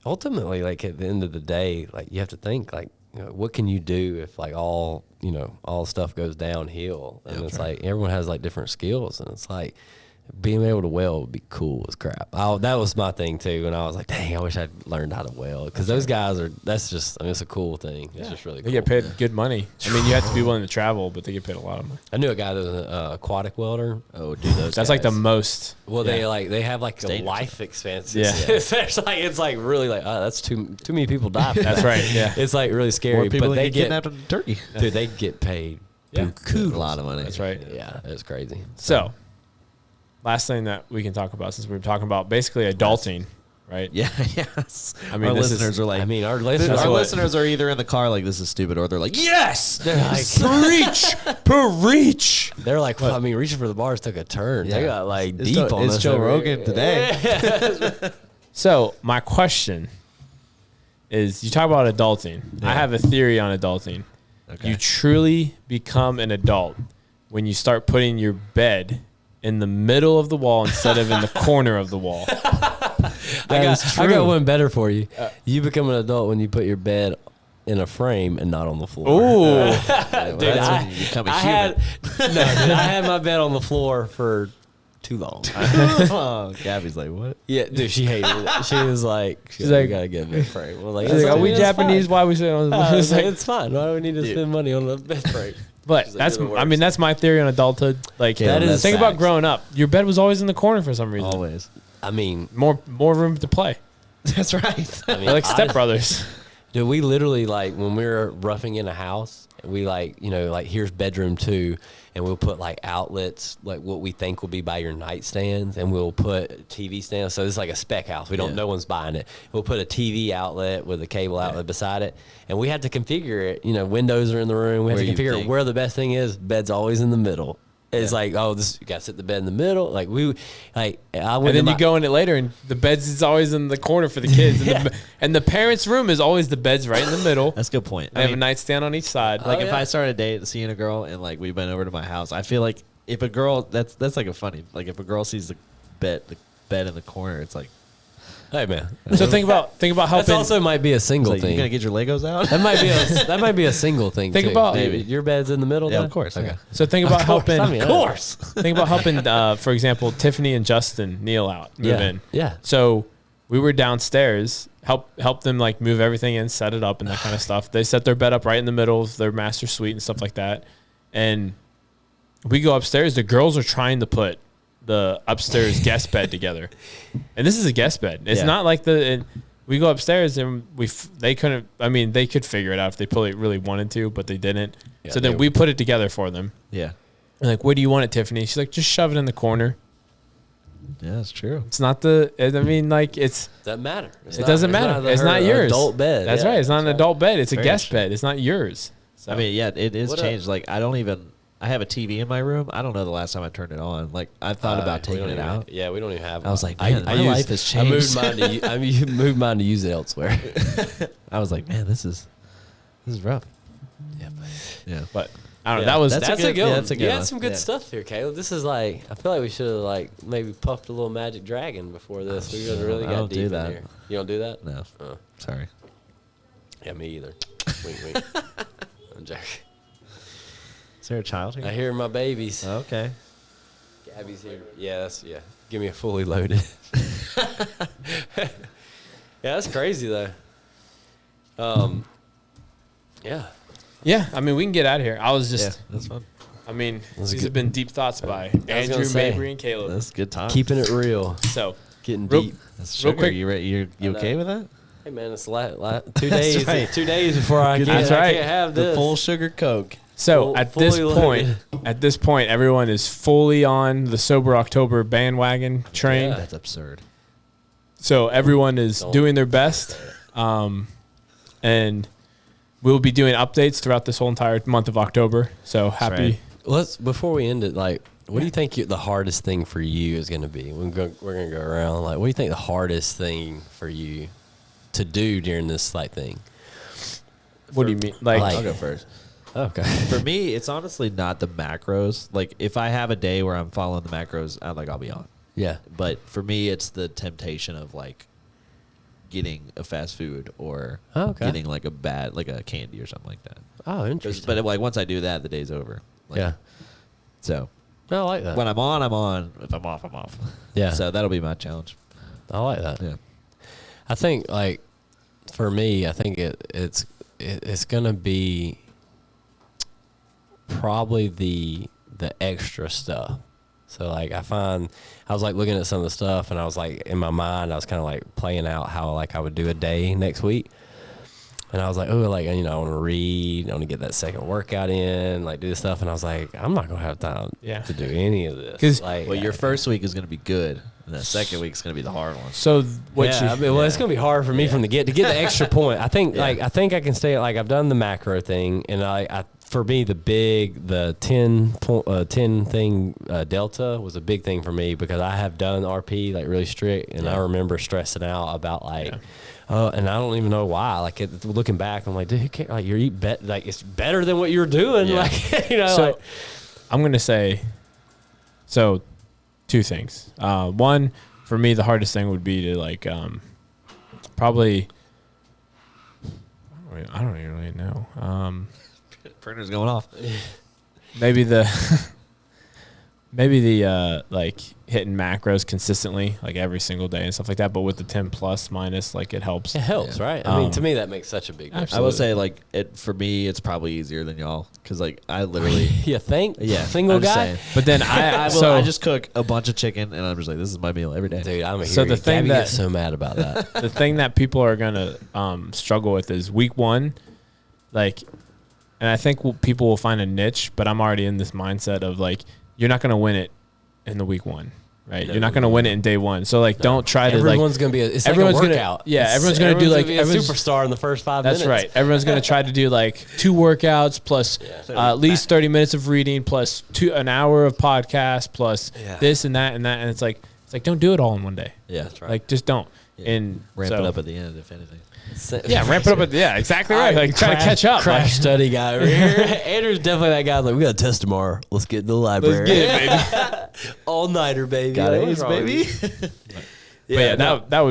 ultimately, like at the end of the day, like you have to think like, what can you do if like all stuff goes downhill? And it's like everyone has like different skills, and it's like being able to weld would be cool as crap. That was my thing too, and I was like, dang, I wish I'd learned how to weld because those guys that's just, I mean, it's a cool thing. It's just really cool. They get paid good money. I mean, you have to be willing to travel, but they get paid a lot of money. I knew a guy that was an aquatic welder. Oh, dude, those That's like the guys. most. Well, they have like a dangerous. life expense. Yeah. It's like really like, oh, that's too many people die. For That's that. right. Yeah. It's like really scary. More people But that they get kidnapped in Turkey. dude, they get paid. Yeah. A lot of money. That's right. Yeah, it's crazy. So, last thing that we can talk about, since we were talking about basically adulting, right? Yeah, yes. I mean, our this is- listeners are like, I mean, our our listeners. listeners are either in the car like this is stupid, or they're like, yes, They're like, Preach. they're like, well, I mean, reaching for the bars took a turn. They Yeah. got like It's deep Joe- on it's us Joe over Rogan here. today. So, my question is, you talk about adulting. I have a theory on adulting. Okay. You truly become an adult when you start putting your bed in the middle of the wall instead of in the corner of the wall. I got one better for you. You become an adult when you put your bed in a frame and not on the floor. Ooh. Dude, that's when you become a human. I had my bed on the floor for too long. Oh, Gabby's like, what? Yeah, dude, she hated it. She was like, She's like, we gotta get a bed frame. We're like, She's like, are we it's Japanese? fine. Why are we sitting on the It's, It's like, it's fine. Why do we need to spend money on the bed frame? But She's like, that's, "You're the I mean, worst." that's my theory on adulthood. Like, Caleb, that is think about facts. growing up. Your bed was always in the corner for some reason. Always. I mean, More room to play. That's right. I mean, They're like stepbrothers. Dude, we literally like when we were roughing in a house, we like, like here's bedroom 2, and we'll put like outlets, like what we think will be by your nightstands, and we'll put TV stands. So it's like a spec house. We don't, no one's buying it. We'll put a TV outlet with a cable outlet beside it, and we had to configure it. Windows are in the room. We had Where to you configure think. where the best thing is. Bed's always in the middle. It's like, oh, this you got to sit the bed in the middle. Like I went. And then you go in it later, and the bed's is always in the corner for the kids. And the parents' room is always the bed's right in the middle. That's a good point. They have a nightstand on each side. Like Oh, if yeah. I started a date seeing a girl and like we've been over to my house, I feel like if a girl that's like a funny, like if a girl sees the bed in the corner, it's like, Hey man, So think about that helping. also might be a it's single like, you thing. gonna get your Legos out? That might be a single thing. Think too. about- Maybe. Your bed's in the middle. Yeah, though? of course, Okay. yeah. So think about helping. I mean, Of course. Think about helping. For example, Tiffany and Justin Neal out, move in. Yeah. So we were downstairs, help them like move everything in, set it up, and that kind of stuff. They set their bed up right in the middle of their master suite and stuff like that. And we go upstairs. The girls are trying to put the upstairs guest bed together, and this is a guest bed. It's Yeah. not like we go upstairs and they couldn't. I mean, they could figure it out if they really wanted to, but they didn't. Yeah, So then they- we put it together for them. Yeah. And like, where do you want it, Tiffany? She's like, just shove it in the corner. Yeah, that's true. It's not I mean, like, it's. Doesn't matter. It doesn't matter. It's not yours. Adult bed. That's Yeah, right. It's not an that's adult bed. It's a Very guest true. bed. It's not yours. So, I mean, yeah, it is What changed. Like I have a TV in my room. I don't know the last time I turned it on. Like I thought about we taking don't it even- out. Yeah, we don't even have. I was like, I man, my life has I moved changed. mine to. Moved mine to use it elsewhere. I was like, man, this is rough. Yeah, Yeah. but I don't know. Yeah, That was. that's that's a a good- good yeah, one. that's a good You had one. some good Yeah. stuff here, Caleb. This is like I feel like we should have like maybe puffed a little Magic Dragon before this. We would have really I got don't deep do in that. here. You don't do that? No, Oh. sorry. Yeah, me either. Wink, wink. I'm joking. Is there a child I here? hear my babies. Okay. Gabby's here. Yeah, give me a fully loaded. Yeah, that's crazy though. Yeah. Yeah. I mean, we can get out of here. I was Yeah, just. that's fun. I mean, That's these good. have been deep thoughts by gonna Andrew, say. Mabry, and Caleb. That's a good time. Keeping it real. So, Getting Real- deep. That's real sugar. quick- You you I know. okay with that? Hey man, it's 2 days. right. 2 days before I Good- can't, That's I right. can't have The this. full sugar Coke. so at this fully point, loaded. everyone is fully on the Sober October bandwagon train. Yeah. That's absurd. So everyone is Don't- doing their best, and we'll be doing updates throughout this whole entire month of October. So happy. right. Before we end it, like what do you think the hardest thing for you is going to be? We're going to go around. Like, what do you think the hardest thing for you to do during this like thing? What do you mean? Like, I'll go first. Okay. For me, it's honestly not the macros. Like, if I have a day where I'm following the macros, I'll be on. Yeah. But for me, it's the temptation of like getting a fast food or getting like a candy or something like that. Oh, interesting. But like once I do that, the day's over. Like, yeah. So I like that. when I'm on, I'm on. If I'm off, I'm off. Yeah. So that'll be my challenge. I like that. Yeah. I think like for me, I think it's gonna be probably the extra stuff. So like I was like looking at some of the stuff and I was like in my mind I was kind of like playing out how like I would do a day next week. And I was like, oh, like, you know, I want to read, I want to get that second workout in, like do this stuff. And I was like, I'm not going to have time to do any of this. 'Cause- like, Well, your first week is going to be good, and the second week is going to be the hard one. so what yeah, I mean, well, it's gonna be hard for me from to get the extra point. I think I think I can stay like I've done the macro thing, and I for me the 10 thing delta was a big thing for me because I have done RP like really strict, and I remember stressing out about like. And I don't even know why. Like looking back, I'm like, dude, you can't, like you're like it's better than what you're doing. Yeah. Like you know. So like, I'm gonna say, so two things. One for me, the hardest thing would be to like probably. I don't even really know. Printer's going off. Maybe the like hitting macros consistently, like every single day and stuff like that. But with the 10 plus minus, like it helps. it helps, right? I mean, to me, that makes such a big difference. I will say, like, for me, it's probably easier than y'all because, like, I literally, You think? yeah, Single I'm just guy? saying. But then I so just cook a bunch of chicken and I'm just like, this is my meal every day. Dude, I'm a So the thing Gabby that- gets so mad about that. the thing that people are gonna struggle with is week one, like, and I think people will find a niche. But I'm already in this mindset of like, you're not gonna win it in the week one, right? You're not gonna win it in day one. So like, don't try to like. Everyone's gonna be it's everyone's like a gonna- workout. yeah, everyone's gonna do, like, be a everyone's- superstar in the first 5 That's minutes. right. Everyone's gonna try to do like 2 workouts plus at least 30 minutes of reading plus an hour of podcast plus this and that, and it's like don't do it all in one day. Yeah, that's right. Like just don't. Yeah. And Ramp so- it up at the end, if anything. Yeah, ramp it up. Exactly right. Like try to catch up. Crash Like, study guy over here. Andrew's definitely that guy. Like, we got a test tomorrow. Let's get in the library. let's get it, baby. All nighter, baby. Got Like, A's, what's wrong with baby. you? But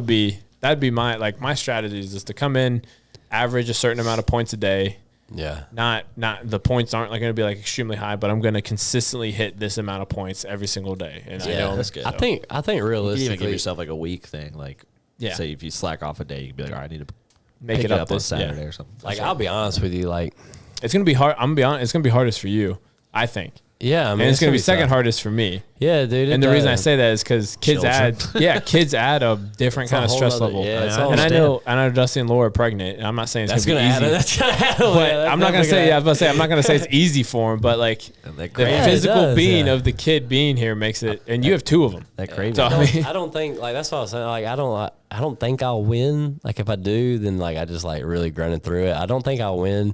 yeah, that'd be my strategy is just to come in, average a certain amount of points a day. Yeah. Not the points aren't like going to be like extremely high, but I'm going to consistently hit this amount of points every single day. And I know that's good. I think You can even give realistically, yourself like a week thing. Like, say if you slack off a day, you can be like, all right, I need to make pick it up on this Saturday or something. like, I'll be honest with you, like, It's going to be hard. I'm gonna be honest. It's going to be hardest for you, I think. yeah, I mean, And it's going to be second tough. hardest for me. Yeah, dude. And the reason I say that is because kids add a different kind of whole stress other- level. yeah, it's all And I understand. know Dusty and Laura are pregnant, and I'm not saying it's that's going gonna to be add. easy. That's gonna add. But I'm not gonna say. I was about to say I'm not gonna say it's easy for them, but like And that the craving, physical does, being yeah. of the kid being here makes it. And you have 2 of them. that craving. So, I mean, I don't think like that's what I was saying. Like, I don't think I'll win. Like, if I do, then like I just like really grinding through it. I don't think I'll win.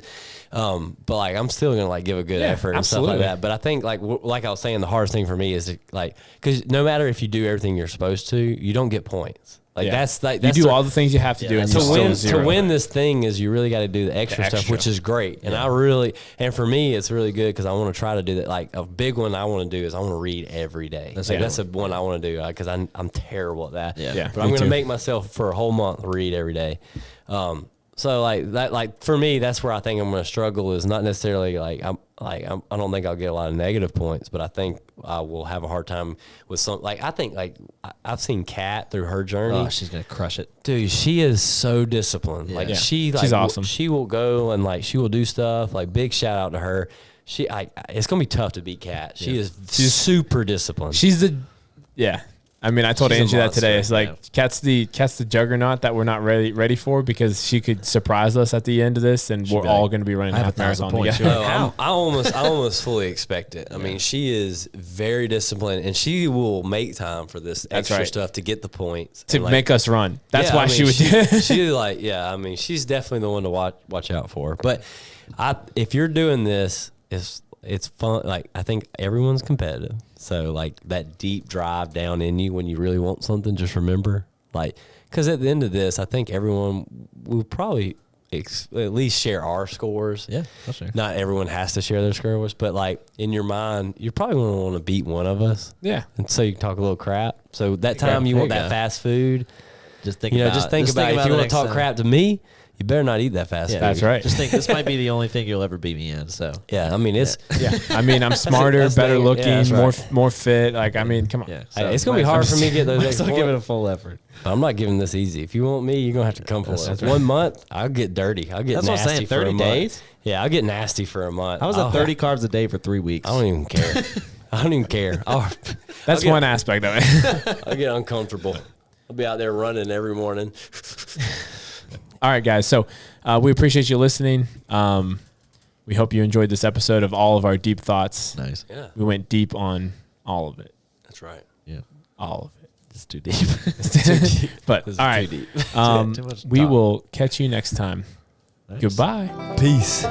But like I'm still gonna like give a good effort and stuff absolutely. like that. But I think like I was saying, the hardest thing for me is to, like, because no matter if you do everything you're supposed to, you don't get points. Like that's like you do all the things you have to do, and that's you to still win zero. to win this thing is you really got to do the extra stuff, which is great. And I really for me it's really good because I want to try to do that. Like a big one I want to do is I want to read every day. That's a one I want to do because I'm terrible at that. Yeah. But me I'm going to too. make myself for a whole month read every day. So like that, like for me, that's where I think I'm going to struggle is not necessarily I don't think I'll get a lot of negative points, but I think I will have a hard time with some, like, I think like I've seen Kat through her journey. Oh, she's gonna crush it. Dude, she is so disciplined. Like Yeah. She's awesome. She will go and like she will do stuff. Like big shout out to her. It's gonna be tough to beat Kat. She's super disciplined. I mean, I told She's a Angie that today. monster, It's like Kat's the juggernaut that we're not ready for because she could surprise us at the end of this, and we're be all like, going to be running I have half 1,000 marathon points. together. Oh, I almost fully expect it. I mean, she is very disciplined, and she will make time for this extra right. stuff to get the points To and, like, make us run. That's yeah, why I mean, she would do it. She like, yeah, I mean, she's definitely the one to watch out for. But if you're doing this, it's it's fun. Like, I think everyone's competitive. So, like, that deep drive down in you when you really want something, just remember, like, because at the end of this, I think everyone will probably at least share our scores. Yeah, I'll share. Not everyone has to share their scores, but, like, in your mind, you're probably going to want to beat one of us. Yeah. And so you can talk a little crap. So that time you want that fast food. Just think You know, about just think about if you want to talk crap to me, you better not eat that fast food. That's right. Just think this might be the only thing you'll ever beat me in. So Yeah, I mean, it's I mean, I'm smarter, that's better the- looking, yeah, that's more fit. Like, I mean, come on. yeah, Hey, it's gonna be hard for me to get those Might as extra well give it a points. full effort. But I'm not giving this easy. If you want me, you're gonna have to come for it. 1 month, I'll get dirty. I'll get That's what I'm nasty saying, for 30 a month. days? Yeah, I'll get nasty for a month. I was at 30 carbs a day for 3 weeks. I don't even care. I don't even care. That's one aspect of it. I'll get uncomfortable. I'll be out there running every morning. All right, guys. So we appreciate you listening. We hope you enjoyed this episode of all of our deep thoughts. Nice. Yeah, We went deep on all of it. that's right. Yeah. All of it. It's too deep. But This is all too right, deep. Too much we talk. will catch you next time. Nice. Goodbye. Peace.